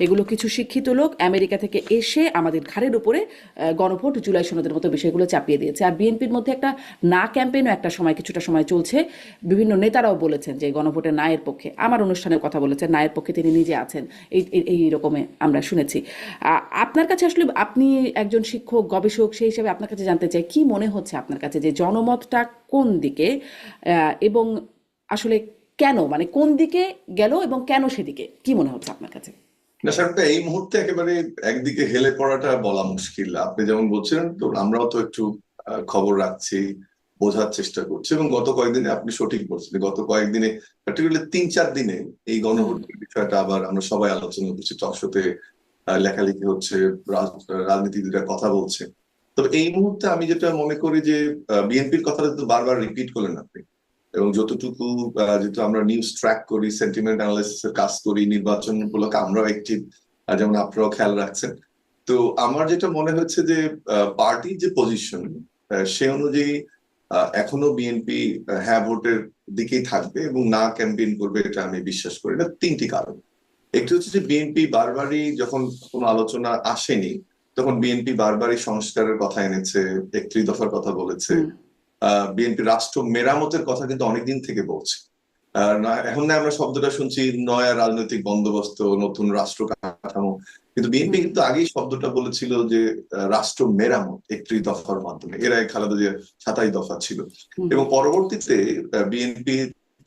এগুলো কিছু শিক্ষিত লোক আমেরিকা থেকে এসে আমাদের ঘাড়ের উপরে গণভোট, জুলাই সনদের মতো বিষয়গুলো চাপিয়ে দিয়েছে। আর বিএনপির মধ্যে একটা না ক্যাম্পেইনও একটা সময়, কিছুটা সময় চলছে। বিভিন্ন নেতারাও বলেছেন যে গণভোটের নায়ের পক্ষে, আমার অনুষ্ঠানের কথা বলেছেন, নায়ের পক্ষে তিনি নিজে আছেন। এই রকমে আমরা শুনেছি। আপনার কাছে আসলে, আপনি একজন শিক্ষক, গবেষক, সেই হিসাবে আপনার কাছে জানতে চাই, কি মনে হচ্ছে আপনার কাছে যে জনমতটা কোন দিকে, এবং আসলে কেন, মানে কোন দিকে গেল এবং কেন সেদিকে, কি মনে হচ্ছে আপনার কাছে? না স্যারটা এই মুহূর্তে একেবারে একদিকে হেলে পড়াটা বলা মুশকিল। আপনি যেমন বলছিলেন, তো আমরাও তো একটু খবর রাখছি, বোঝার চেষ্টা করছি, এবং গত কয়েকদিনে আপনি সঠিক বলছেন, গত কয়েকদিনে পার্টিকুলারলি 3-4 দিনে এই হুম। গণভোটের বিষয়টা আবার আমরা সবাই আলোচনা করছি, টকশোতে লেখালেখি হচ্ছে, রাজনীতিবিদরা কথা বলছে। তবে এই মুহূর্তে আমি যেটা মনে করি যে বিএনপির কথাটা তো বারবার রিপিট করলেন আপনি, এবং যতটুকু যেহেতু আমরা নিউজ ট্র্যাক করি, সেন্টিমেন্ট অ্যানালাইসিস এর কাজ করি, নির্বাচন উপলক্ষে আমরাও একটি, যেমন আপনারাও খেয়াল রাখছেন। তো আমার যেটা মনে হচ্ছে যে পার্টির যে পজিশন, সে অনুযায়ী এখনো বিএনপি হ্যাঁ ভোটের দিকেই থাকবে এবং না ক্যাম্পেইন করবে, এটা আমি বিশ্বাস করি না। 3টি কারণ। একটি হচ্ছে যে বিএনপি বারবারই যখন কোনো আলোচনা আসেনি, তখন বিএনপি বারবারই সংস্কারের কথা এনেছে, 31 দফার কথা বলেছে। হুম। বিএনপি রাষ্ট্র মেরামতের কথা কিন্তু অনেকদিন থেকে বলছে। এখন না আমরা শব্দটা শুনছি নয়া রাজনৈতিক বন্দোবস্ত, নতুন রাষ্ট্র কাঠামো, কিন্তু বিএনপি হুম। কিন্তু আগেই শব্দটা বলেছিল যে রাষ্ট্র মেরামত 31 দফার মাধ্যমে। এর আগে খালেদা জিয়ার 27 দফা ছিল। হুম। এবং পরবর্তীতে বিএনপি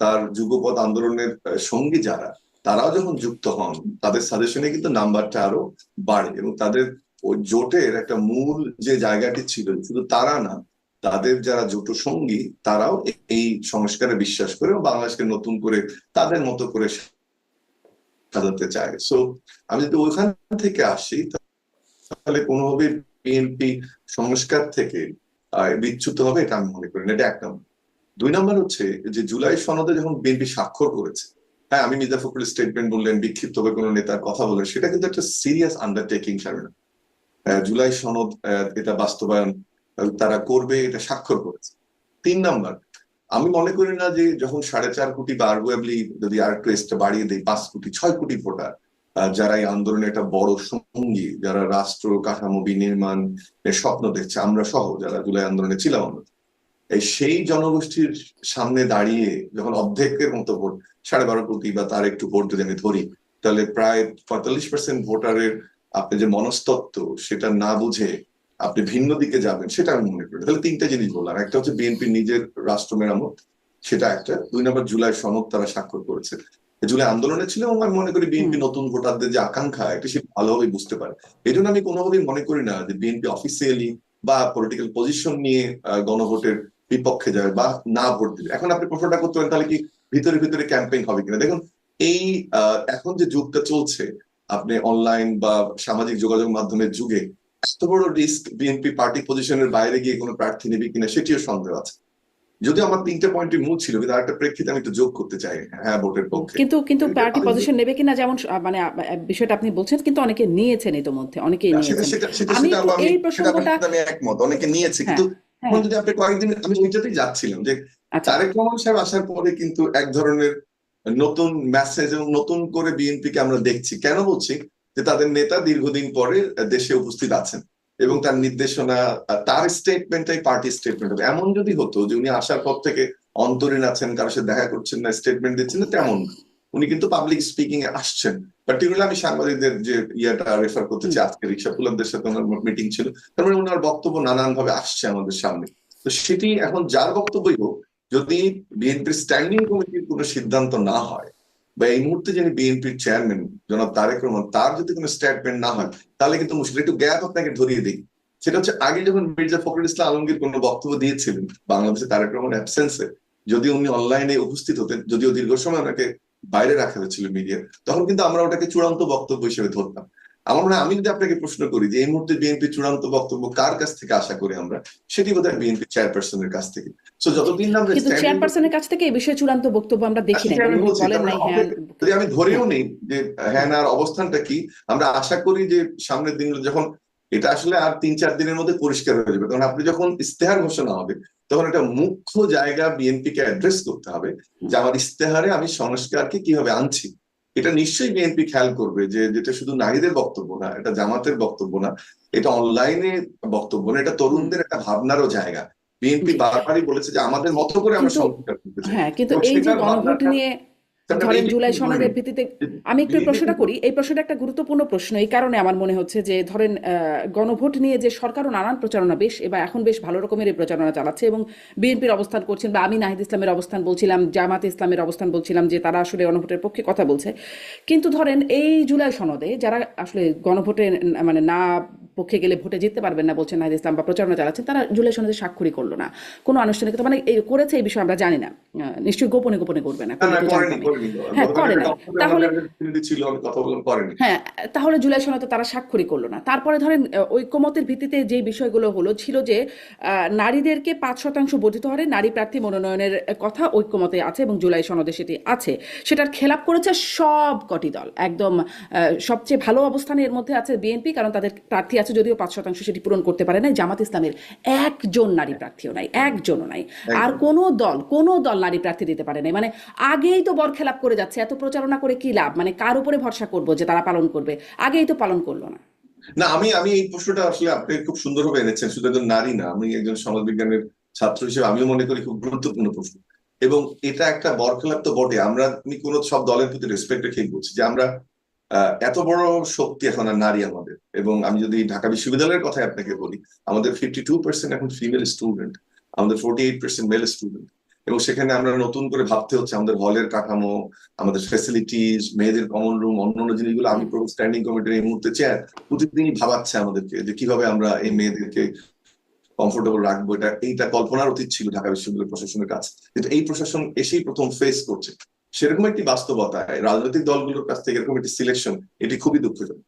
তার যুগপৎ আন্দোলনের সঙ্গী যারা, তারাও যখন যুক্ত হন, তাদের সাজেশনে কিন্তু নাম্বারটা আরো বাড়ে, এবং তাদের ওই জোটের একটা মূল যে জায়গাটি ছিল, শুধু তারা না, তাদের যারা জোট সঙ্গী তারাও এই সংস্কারে বিশ্বাস করে এবং বাংলাদেশকে নতুন করে তাদের মতো করে সাজাতে চায়। সো আমি যদি ওইখান থেকে আসি, তাহলে কোনোভাবে বিএনপি সংস্কার থেকে বিচ্যুত হবে এটা আমি মনে করি না। এটা 1 নম্বর। 2 নম্বর হচ্ছে যে জুলাই সনদে যখন বিএনপি স্বাক্ষর করেছে, হ্যাঁ আমি মির্জা ফখরুল স্টেটমেন্ট বললেন, বিক্ষিপ্ত হবে কোনো নেতার কথা বললেন, সেটা কিন্তু একটা সিরিয়াস আন্ডারটেকিং সামনে। জুলাই সনদ এটা বাস্তবায়ন তারা করবে, এটা স্বাক্ষর করেছে। 3 নম্বর, আমি মনে করি না যে যখন 4.5 কোটি বা আর্গুয়েবলি যদি আর একটু এসটা বাড়িয়ে দেয় 5 কোটি 6 কোটি ভোটার, যারা এই আন্দোলনে একটা বড় সঙ্গী, যারা রাষ্ট্র কাঠামো বিনির্মাণ স্বপ্ন দেখছে, আমরা সহ যারা জুলাই আন্দোলনে ছিলাম, আমরা এই সেই জনগোষ্ঠীর সামনে দাঁড়িয়ে যখন অর্ধেকের মতো ভোট, 12.5 কোটি বা তার একটু ভোট যদি আমি ধরি, তাহলে প্রায় 45% ভোটারের আপনি যে মনস্তত্ত্ব সেটা না বুঝে আপনি ভিন্ন দিকে যাবেন, সেটা আমি মনে করি। তাহলে 3টা জিনিস বললাম, একটা হচ্ছে বিএনপির নিজের রাষ্ট্র মেরামত, সেটা একটা। 2 নম্বর, জুলাই সনদ তারা স্বাক্ষর করেছে, জুলাই আন্দোলনে ছিল, এবং আমি মনে করি হুম। বিএনপি নতুন ভোটারদের যে আকাঙ্ক্ষা, এটা সে ভালোভাবে বুঝতে পারে। এই জন্য আমি কোনোভাবেই মনে করি না যে বিএনপি অফিসিয়ালি বা পলিটিক্যাল পজিশন নিয়ে গণভোটের বিপক্ষে যাবে বা না ভোট দিবে। এখন আপনি প্রশ্নটা করতে পারেন তাহলে কি ভিতরে ভিতরে ক্যাম্পেইন হবে কিনা। দেখুন, এই এখন যে যুগটা চলছে, আপনি অনলাইন বা সামাজিক যোগাযোগ মাধ্যমের যুগে এত বড় রিস্ক বিএনপি পার্টি পজিশনের বাইরে গিয়ে কোনো প্রার্থী নেবে কিনা সেটিও সন্দেহ আছে। যদিও আমার 3টে পয়েন্টই মূল ছিল, কিন্তু আরেকটা প্রেক্ষিতে আমি একটু যোগ করতে চাই, হ্যাঁ ভোটের পক্ষে। কিন্তু কিন্তু এটা পার্টি আরেক পজিশন নেবে কিনা, যেমন মানে বিষয়টা আপনি বলছেন, কিন্তু অনেকে নিয়েছেন ইতোমধ্যে, অনেকেই না, সেটা নিয়েছেন। সেটা সেটা আমি সেটা একটু আবার আমি এই সেটা আপনার প্রসঙ্গটা, সাথে আমি একমত, অনেকে নিয়েছে, হ্যাঁ, কিন্তু এখন হ্যাঁ, যদি আপনি কয়েকদিন, আমি ওইটাতেই যাচ্ছিলাম যে আচ্ছা। তারেক রহমান সাহেব আসার পরে কিন্তু এক ধরনের নতুন মেসেজ এবং নতুন করে বিএনপি কে আমরা দেখছি। কেন বলছি? যে তাদের নেতা দীর্ঘদিন পরে দেশে উপস্থিত আছেন, এবং হুম। তার নির্দেশনা, তার স্টেটমেন্টটাই পার্টি স্টেটমেন্ট হবে। এমন যদি হতো যে উনি আসার পর থেকে অন্তরীণ আছেন, কারোর সাথে দেখা করছেন না, স্টেটমেন্ট দিচ্ছেন না, তেমন না। উনি কিন্তু পাবলিক স্পিকিং এ আসছেন। পার্টিকুলারলি আমি সাংবাদিকদের যে ইয়েটা রেফার করতে হুম। চাই, আজকে রিক্সা পুলারদের সাথে ওনার মিটিং ছিল, তার মানে ওনার বক্তব্য নানান ভাবে আসছে আমাদের সামনে। তো সেটি এখন যার বক্তব্যই হোক, যদি বিএনপির স্ট্যান্ডিং কমিটির কোনো সিদ্ধান্ত না হয়, বা এই মুহূর্তে যিনি বিএনপির চেয়ারম্যান জনাব তারেক রহমান, তার যদি কোনো স্টেটমেন্ট না হয়, তাহলে কিন্তু মুশকিল। একটু গ্যাপ আপনাকে ধরিয়ে দিই। সেটা হচ্ছে আগে যখন মির্জা ফখরুল ইসলাম আলমগীর কোনো বক্তব্য দিয়েছিলেন বাংলাদেশে তারেক রহমান অ্যাবসেন্সে, যদি উনি অনলাইনে উপস্থিত হতেন, যদিও দীর্ঘ সময় ওনাকে বাইরে রাখা হয়েছিল মিডিয়া, তখন কিন্তু আমরা ওটাকে চূড়ান্ত বক্তব্য হিসেবে ধরতাম। আমার মনে হয়, আমি যদি আপনাকে প্রশ্ন করি যে এই মুহূর্তে বিএনপি চূড়ান্ত বক্তব্য কার কাছ থেকে আশা করি আমরা, সেটি বোধহয় বিএনপি চেয়ারপারসনের কাছ থেকে। সো জি। যতদিন না আমরা কিন্তু স্ট্যান্ডিং, চেয়ারপারসনের কাছ থেকে এই বিষয়ে চূড়ান্ত বক্তব্য আমরা দেখি নাই, সেটা মানে আমি উনি বলছি, বলেন তার মানে নাই, হ্যাঁ। যদি আমি ধরেও হ্যাঁ। নেই যে হ্যাঁ না অবস্থানটা কি, আমরা আশা করি যে সামনের দিন যখন এটা আসলে আর 3-4 দিনের মধ্যে পরিষ্কার হয়ে যাবে, কারণ আপনি যখন ইস্তেহার ঘোষণা হবে, তখন একটা মুখ্য জায়গা বিএনপি কে অ্যাড্রেস করতে হবে, হুম। যে আমার ইস্তেহারে আমি সংস্কারকে কিভাবে আনছি। এটা নিশ্চয়ই বিএনপি খেয়াল করবে যে যেটা শুধু নারীদের বক্তব্য না, এটা জামাতের বক্তব্য না, এটা অনলাইনে বক্তব্য না, এটা তরুণদের একটা ভাবনারও জায়গা। বিএনপি জি বারবারই বলেছে যে আমাদের জি মতো করে আমরা কিন্তু সংস্কার করতে চাই, হ্যাঁ, কিন্তু এবং এই যে সেটার গণভোট ভাবনাটা নিয়ে আমরা ধরেন এই জুলাই বলে সনদের নিই ভিত্তিতে যে আমি একটু এই বিএনপি প্রশ্নটা কিন্তু করি, এই প্রশ্নটা একটা গুরুত্বপূর্ণ প্রশ্ন এই কারণে আমার মনে হচ্ছে যে ধরেন গণভোট নিয়ে যে সরকারও নানান প্রচারণা বেশ এবার এখন বেশ ভালো রকমের এই প্রচারণা চালাচ্ছে এবং বিএনপির অবস্থান করছেন বা আমি নাহিদ ইসলামের অবস্থান বলছিলাম, জামাত ইসলামের অবস্থান বলছিলাম যে তারা আসলে গণভোটের পক্ষে কথা বলছে। কিন্তু ধরেন এই জুলাই সনদে যারা আসলে গণভোটে মানে না পক্ষে গেলে ভোটে জিততে পারবেন না বলছেন নাহিদ ইসলাম বা প্রচারণা চালাচ্ছেন, তারা জুলাই সনদে স্বাক্ষরই করলো না। কোনো আনুষ্ঠানিকতা মানে করেছে এই বিষয়ে আমরা জানি না, নিশ্চয়ই গোপনে গোপনে করবে না, না করলে না তো করেনি জানতামই। করেনি হ্যাঁ, গতকাল করে একটা নাই। কনফারেন্সে তাহলে আমাদের একজন প্রতিনিধি ছিল, আমি কথা বললাম, করেনি। হ্যাঁ, তাহলে জুলাই সনদে তারা স্বাক্ষরই করলো না। তারপরে ধরেন ঐকমত্যের ভিত্তিতে যে বিষয়গুলো হলো ছিল যে নারীদেরকে 5% বর্ধিত হারে নারী প্রার্থী মনোনয়নের কথা ঐকমতে আছে এবং জুলাই সনদে সেটি আছে। সেটার খেলাপ করেছে সব কটি দল একদম। সবচেয়ে ভালো অবস্থানে এর মধ্যে আছে বিএনপি, কারণ তাদের প্রার্থী আছে যদিও 5% সেটি পূরণ করতে পারে নাই। জামাত ইসলামের একজন নারী প্রার্থীও নাই, একজনও নাই। আর একদম। কোনো দল নারী প্রার্থী দিতে পারে নাই। মানে আগেই তো বরখেলাপ করে যাচ্ছে, এত প্রচারণা করে কি লাভ? মানে কার উপরে ভরসা করবো যে তারা পালন করবে? আগেই তো পালন করলো না। না, আমি আমি এই প্রশ্নটা আসলে আপনি খুব সুন্দরভাবে এনেছেন। শুধু একজন নারী না, আমি একজন সমাজবিজ্ঞানের ছাত্র হিসেবে আমিও মনে করি খুব গুরুত্বপূর্ণ প্রশ্ন। এবং এটা একটা বরখেলাপ তো বটে। আমি কোন সব দলের প্রতি রেসপেক্ট রেখেই বলছি যে আমরা এত বড় শক্তি এখন আর নারী আমাদের। এবং আমি যদি ঢাকা বিশ্ববিদ্যালয়ের কথা আপনাকে বলি, আমাদের 52% এখন ফিমেল স্টুডেন্ট, আমাদের 48% মেল স্টুডেন্ট। এবং সেখানে আমরা নতুন করে ভাবতে হচ্ছে আমাদের হলের কাঠামো, আমাদের ফ্যাসিলিটিস, মেয়েদের কমন রুম, অন্যান্য জিনিসগুলো। আমি পুরো স্ট্যান্ডিং কমিটির এই মুহূর্তে চেয়ার, প্রতিদিনই ভাবাচ্ছে আমাদেরকে যে কিভাবে আমরা এই মেয়েদেরকে কমফোর্টেবল রাখবো। এইটা কল্পনার অতীত ছিল ঢাকা বিশ্ববিদ্যালয় প্রশাসনের কাছে, কিন্তু এই প্রশাসন এসেই প্রথম ফেস করছে সেরকম একটি বাস্তবতায় রাজনৈতিক দলগুলোর কাছ থেকে এরকম একটি সিলেকশন, এটি খুবই দুঃখজনক।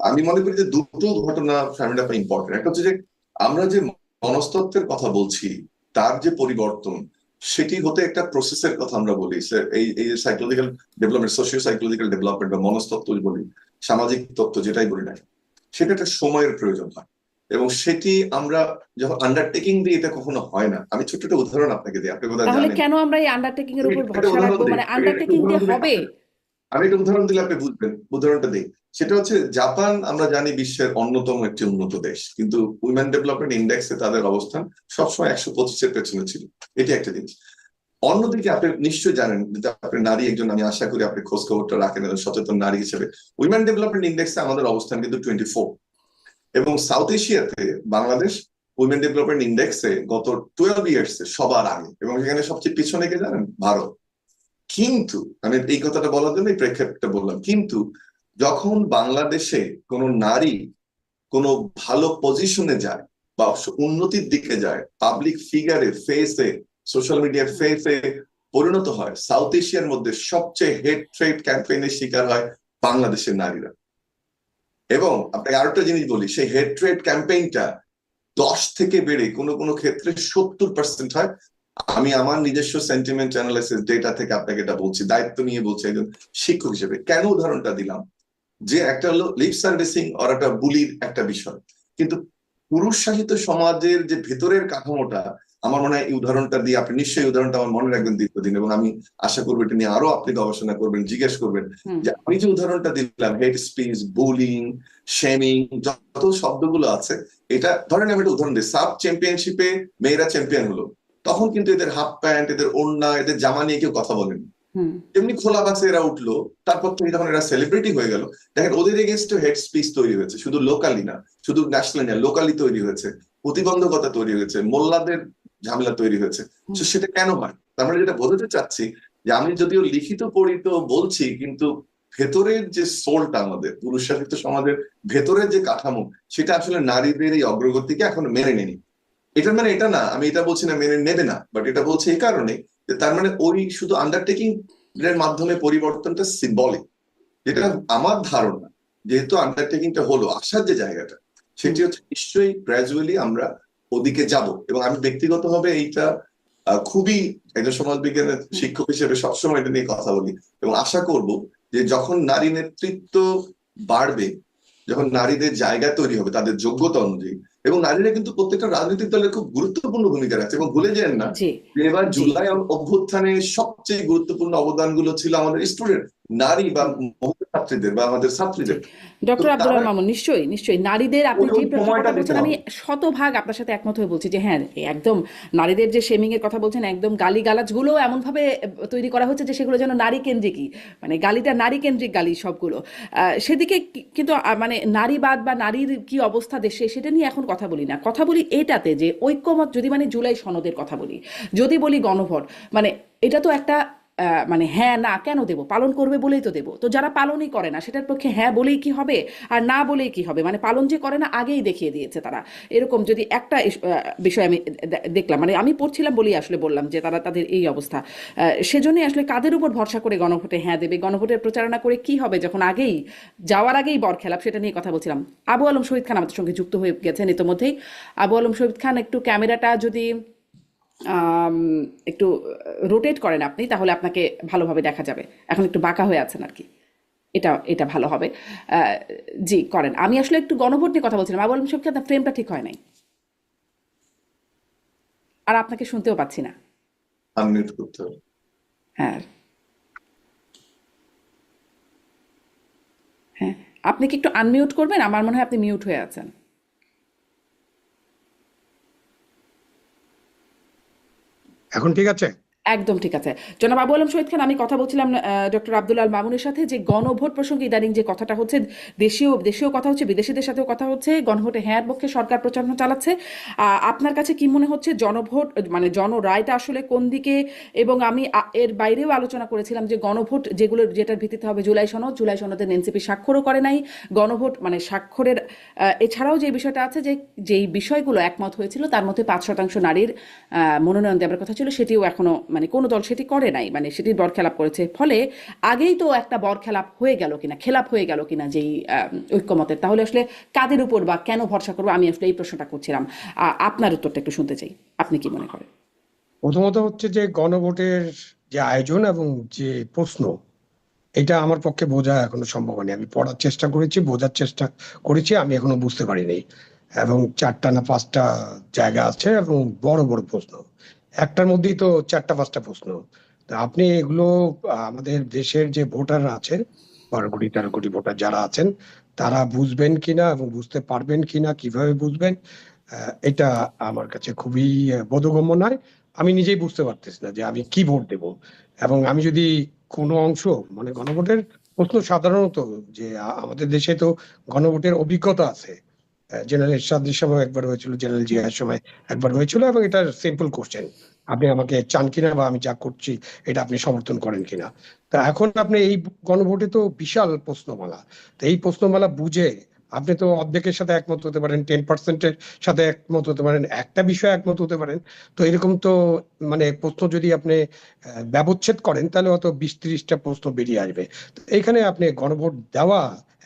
আমি মনে করি যে দুটো ঘটনা ফ্যামিলি ইম্পর্টেন্ট। একটা হচ্ছে যে আমরা যে মনস্তত্ত্বের কথা বলছি, তার যে পরিবর্তন, সেটি হতে একটা প্রসেসের কথা আমরা বলি। এই এই psychological development, socio psychological development বা মনস্তত্ত্ব বলি, সামাজিক তত্ত্ব যেটাই বলি না, সেটা একটা সময়ের প্রয়োজন হয়। এবং সেটি আমরা যখন আন্ডারটেকিং দিই, এটা কখনো হয় না। আমি ছোট্ট একটা উদাহরণ আপনাকে দিই, আপনি বোধহয় তাহলে জানেন। কেন আমরা এই আন্ডারটেকিং এর আমি উপর একটা ভরসা উদাহরণ রাখবো? দিই, মানে আন্ডারটেকিং দিয়ে হবে? আমি একটা উদাহরণ দিলে আপনি বুঝবেন। উদাহরণটা দিই, সেটা হচ্ছে জাপান। আমরা জানি বিশ্বের অন্যতম একটি উন্নত দেশ, কিন্তু উইমেন ডেভেলপমেন্ট ইন্ডেক্সে তাদের অবস্থান সবসময় 125-এর পেছনে ছিল। এটি একটা জিনিস। অন্যদিকে আপনি নিশ্চয়ই জানেন যে আপনি নারী একজন, আমি আশা করি আপনি খোঁজ খবরটা রাখেন একজন সচেতন নারী হিসেবে। উইমেন ডেভেলপমেন্ট ইন্ডেক্সে আমাদের অবস্থান কিন্তু 24। এবং সাউথ এশিয়াতে বাংলাদেশ উইমেন ডেভেলপমেন্ট ইন্ডেক্সে গত 12 ইয়ার্সে সবার আগে, এবং সেখানে সবচেয়ে পিছনে কে জানেন? ভারত। কিন্তু আমি এই কথাটা বলার জন্য এই প্রেক্ষাপটটা বললাম, কিন্তু যখন বাংলাদেশে কোনো নারী কোনো ভালো পজিশনে যায় বা উন্নতির দিকে যায়, পাবলিক ফিগারে, ফেসে, সোশ্যাল মিডিয়ার ফেসে পরিণত হয়, সাউথ এশিয়ার মধ্যে সবচেয়ে হেড ট্রেড ক্যাম্পেইনের শিকার হয় বাংলাদেশের নারীরা। এবং আপনাকে আরেকটা জিনিস বলি, সেই হেড ট্রেড ক্যাম্পেইনটা 10 থেকে বেড়ে কোনো কোনো ক্ষেত্রে 70% হয়। আমি আমার নিজস্ব সেন্টিমেন্ট অ্যানালাইসিস ডেটা থেকে আপনাকে এটা বলছি, দায়িত্ব নিয়ে বলছি একজন শিক্ষক হিসেবে। কেন উদাহরণটা দিলাম? যে একটা হলো লিপ সার্ভিসিং আর একটা বুলির একটা বিষয়, কিন্তু পুরুষ শাসিত সমাজের যে ভেতরের কাঠামোটা, আমার মনে হয় এই উদাহরণটা দিয়ে আপনি নিশ্চয়ই উদাহরণটা আমার মনে রাখবেন দীর্ঘদিন, এবং আমি আশা করবো এটা নিয়ে আরো আপনি গবেষণা করবেন, জিজ্ঞেস করবেন। যে আমি যে উদাহরণটা দিলাম, হেড স্পিচ, বুলিং, শেমিং, যত শব্দগুলো আছে, এটা ধরেন আমি একটা উদাহরণ দিই, সাব চ্যাম্পিয়নশিপে মেয়েরা চ্যাম্পিয়ন হলো, তখন কিন্তু এদের হাফ প্যান্ট, এদের ওড়না, এদের জামা নিয়ে কেউ কথা বলেনি। এমনি খোলা বাসে এরা উঠলো, তারপর থেকে যখন এরা সেলিব্রিটি হয়ে গেল, দেখেন ওদের এগেনস্ট হেড স্পিচ তৈরি হয়েছে, শুধু লোকালি না, শুধু ন্যাশনাল না, লোকালি তৈরি হয়েছে, প্রতিবন্ধকতা তৈরি হয়েছে, মোল্লাদের ঝামেলা তৈরি হয়েছে। তো সেটা কেন হয়? আমরা যেটা বোঝাতে চাচ্ছি যে আমি যদিও লিখিত পড়িত বলছি, কিন্তু ভেতরের যে সোলটা, আমাদের পুরুষ শাসিত সমাজের ভেতরের যে কাঠামো, সেটা আসলে নারীদের এই অগ্রগতিকে এখন মেনে নেয়নি। এটার মানে এটা না, আমি এটা বলছি না মেনে নেবে না, বাট এটা বলছি এই কারণে যে তার মানে ওই শুধু আন্ডারটেকিং এর মাধ্যমে পরিবর্তনটা সিম্বলিক। যেটা আমার ধারণা, যেহেতু আন্ডারটেকিংটা হলো, আসার যে জায়গাটা, সেটি হচ্ছে নিশ্চয়ই গ্রাজুয়ালি আমরা ওদিকে যাব। এবং আমি ব্যক্তিগতভাবে এইটা খুবই একজন সমাজবিজ্ঞানের শিক্ষক হিসেবে সবসময় এটা নিয়ে কথা বলি, এবং আশা করব যে যখন নারী নেতৃত্ব বাড়বে, যখন নারীদের জায়গা তৈরি হবে তাদের যোগ্যতা অনুযায়ী, এবং নারীরা কিন্তু প্রত্যেকটা রাজনৈতিক দলের খুব গুরুত্বপূর্ণ ভূমিকা রাখছে। এবং ভুলে যান না জি যে এবার জি জুলাই অভ্যুত্থানে সবচেয়ে গুরুত্বপূর্ণ অবদানগুলো ছিল আমাদের স্টুডেন্ট, নারী বা মহিলা ছাত্রীদের বা আমাদের ছাত্রীদের। তো ডক্টর আব্দুল তারা মামুন, নিশ্চয়ই নিশ্চয়ই নারীদের আপনি ওই যে ওই সময়টা প্রেক্ষাপটটা দিতে বলছেন আমি হবে। শতভাগ আপনার সাথে একমত হয়ে বলছি যে হ্যাঁ, একদম নারীদের যে শেমিং এর কথা বলছেন, একদম গালিগালাজগুলো এমনভাবে তৈরি করা হচ্ছে যে সেগুলো যেন নারী কেন্দ্রিকই, মানে গালিটা নারী কেন্দ্রিক গালি সবগুলো। সেদিকে কিন্তু মানে নারীবাদ বা নারীর কি অবস্থা দেশে সেটা নিয়ে এখন কথা বলি না, কথা বলি এটাতে যে ঐক্যমত, যদি মানে জুলাই সনদের কথা বলি, যদি বলি গণভোট, মানে এটা তো একটা মানে হ্যাঁ না কেন দেব, পালন করবে বলেই তো দেব। তো যারা পালনই করে না সেটার পক্ষে হ্যাঁ বলেই কি হবে আর না বলেই কি হবে, মানে পালন যে করে না আগেই দেখিয়ে দিয়েছে তারা। এরকম যদি একটা বিষয় আমি দেখলাম, মানে আমি পড়ছিলাম বলেই আসলে বললাম যে তারা তাদের এই অবস্থা। সেজন্যই আসলে কাদের উপর ভরসা করে গণভোটে হ্যাঁ দেবে, গণভোটের প্রচারণা করে কি হবে যখন আগেই যাওয়ার আগেই বরখেলাপ, সেটা নিয়ে কথা বলছিলাম। আবু আলম শহীদ খান আমাদের সঙ্গে যুক্ত হয়ে গেছেন ইতোমধ্যেই। আবু আলম শহীদ খান, একটু ক্যামেরাটা যদি আম, একটু রোটেট করেন আপনি, তাহলে আপনাকে ভালোভাবে দেখা যাবে। এখন একটু বাঁকা হয়ে আছেন আর কি, এটা এটা ভালো হবে। আহ, জি করেন। আমি আসলে একটু গণভোট নিয়ে কথা বলছিলাম। আবু আলম সাহেবকে আপনার ফ্রেমটা ঠিক হয় নাই, আর আপনাকে শুনতেও পাচ্ছি না। আনমিউট করতে হবে। হ্যাঁ, হ্যাঁ, আপনি কি একটু আনমিউট করবেন? আমার মনে হয় আপনি মিউট হয়ে আছেন। এখন ঠিক আছে? একদম ঠিক আছে। জনাব আবু আলম শহীদ খান, আমি কথা বলছিলাম ডক্টর আব্দুল আল মামুনের সাথে যে গণভোট প্রসঙ্গে ইদানিং যে কথাটা হচ্ছে, দেশীয় দেশীয় কথা হচ্ছে, বিদেশিদের সাথেও কথা হচ্ছে, গণভোটে হ্যাঁ পক্ষে সরকার প্রচারণা চালাচ্ছে। আপনার কাছে কি মনে হচ্ছে জনভোট মানে জনরায়টা আসলে কোন দিকে? এবং আমি এর বাইরেও আলোচনা করেছিলাম যে গণভোট যেগুলো, যেটার ভিত্তিতে হবে জুলাই সনদ, জুলাই সনদে এনসিপি স্বাক্ষরও করে নাই। গণভোট মানে স্বাক্ষরের এছাড়াও যে বিষয়টা আছে, যে যেই বিষয়গুলো একমত হয়েছিল তার মধ্যে 5% নারীর মনোনয়ন দেওয়ার কথা ছিল, সেটিও এখনো মানে কোনো দল সেটি করে নাই, মানে সেটির বরখেলাপ করেছে। ফলে আগেই তো একটা বরখেলাপ হয়ে গেল কিনা, খেলাপ হয়ে গেল কিনা যেই ঐক্যমতের, তাহলে আসলে কাদের উপর বা কেন ভরসা করবো, আমি আসলে এই প্রশ্নটা করছিলাম। আপনার উত্তরটা একটু শুনতে চাই, আপনি কি মনে করেন? প্রথমত হচ্ছে যে গণভোটের যে আয়োজন এবং যে প্রশ্ন, এটা আমার পক্ষে বোঝা এখনো সম্ভব হয়নি। আমি পড়ার চেষ্টা করেছি, বোঝার চেষ্টা করেছি, আমি এখনো বুঝতে পারিনি। এবং 4টা না 5টা জায়গা আছে এবং বড় বড় প্রশ্ন, একটার মধ্যেই তো 4টা 5টা প্রশ্ন। তা আপনি এগুলো আমাদের দেশের যে ভোটাররা আছে, 12 কোটি 13 কোটি ভোটার যারা আছেন, তারা বুঝবেন কিনা এবং বুঝতে পারবেন কিনা, কিভাবে বুঝবেন, এটা আমার কাছে খুবই বোধগম্য নয়। আমি নিজেই বুঝতে পারতেছি না যে আমি কি ভোট দেব। এবং আমি যদি কোনো অংশ, মানে গণভোটের প্রশ্ন সাধারণত যে আমাদের দেশে তো গণভোটের অভিজ্ঞতা আছে। জেনারেল এরশাদের সময় একবার হয়েছিল, জেনারেল জিয়ার সময় একবার হয়েছিল, এবং এটা সিম্পল কোশ্চেন, আপনি আমাকে চান কিনা বা আমি যা করছি এটা আপনি সমর্থন করেন কিনা। তা এখন আপনি এই গণভোটে তো বিশাল প্রশ্নমালা। তো এই প্রশ্নমালা বুঝে আপনি তো অর্ধেকের সাথে একমত হতে পারেন, 10%-এর সাথে একমত হতে পারেন, একটা বিষয়ে একমত হতে পারেন। তো এরকম তো মানে প্রশ্ন যদি আপনি ব্যবচ্ছেদ করেন তাহলে হয়তো 20-30টা প্রশ্ন বেরিয়ে আসবে। তো এইখানে আপনি গণভোট দেওয়া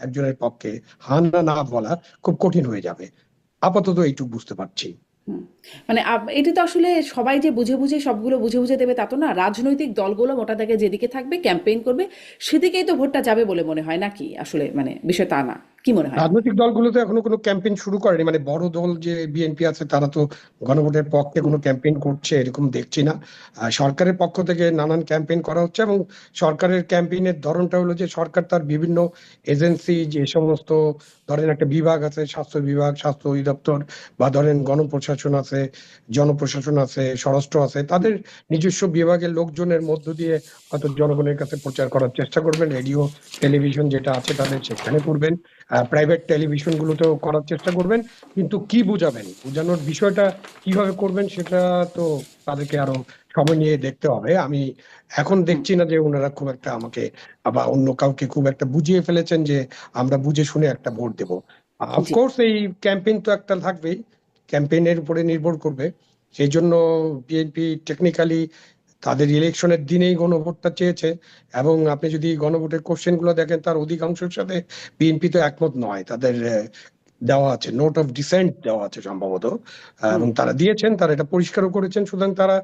একজনের পক্ষে, হা না না বলা খুব কঠিন হয়ে যাবে। আপাতত এইটুকু বুঝতে পারছি। হুম। মানে এটা তো আসলে সবাই যে বুঝে বুঝে সবগুলো বুঝে বুঝে দেবে তা তো না। রাজনৈতিক দলগুলো মোটা দাগে যেদিকে থাকবে, ক্যাম্পেইন করবে, সেদিকেই তো ভোটটা যাবে বলে মনে হয় নাকি? আসলে মানে বিষয় তা না, কি মনে হয়? রাজনৈতিক দলগুলো তো এখনো কোনো ক্যাম্পেইন শুরু করেনি। মানে বড় দল যে বিএনপি আছে, তারা তো গণভোটের পক্ষে কোনো ক্যাম্পেইন করছে এরকম দেখছি না। সরকারের পক্ষ থেকে নানান ক্যাম্পেইন করা হচ্ছে, এবং সরকারের ক্যাম্পেইনের ধরনটা হলো যে সরকার তার বিভিন্ন এজেন্সি, যে সমস্ত ধরেন একটা বিভাগ আছে, স্বাস্থ্য বিভাগ, স্বাস্থ্য অধিদপ্তর, বা ধরেন গণপ্রশাসন আছে, জনপ্রশাসন আছে, স্বরাষ্ট্র আছে, তাদের নিজস্ব বিভাগের লোকজনের মধ্য দিয়ে হয়তো জনগণের কাছে প্রচার করার চেষ্টা করবেন। রেডিও টেলিভিশন যেটা আছে তাদের সেখানে করবেন, প্রাইভেট টেলিভিশন গুলোতেও করার চেষ্টা করবেন। কিন্তু কি বুঝাবেন, বোঝানোর বিষয়টা কিভাবে করবেন, সেটা তো তাদেরকে আরো সময় নিয়ে দেখতে হবে। আমি এখন হুম। দেখছি না যে ওনারা খুব একটা আমাকে বা অন্য কাউকে খুব একটা বুঝিয়ে ফেলেছেন যে আমরা বুঝে শুনে একটা ভোট দেব। জি। অফকোর্স এই ক্যাম্পেইন তো একটা থাকবেই, ক্যাম্পেইনের উপরে নির্ভর করবে। সেই জন্য বিএনপি টেকনিক্যালি তাদের ইলেকশনের দিনেই গণভোটটা চেয়েছে। এবং আপনি যদি গণভোটের কোশ্চেন গুলো দেখেন, তার অধিকাংশের সাথে বিএনপি তো একমত নয়। তাদের দেওয়া আছে, নোট অফ ডিসেন্ট দেওয়া আছে সম্ভবত, হুম। এবং তারা দিয়েছেন, তারা এটা পরিষ্কারও করেছেন। সুতরাং তারা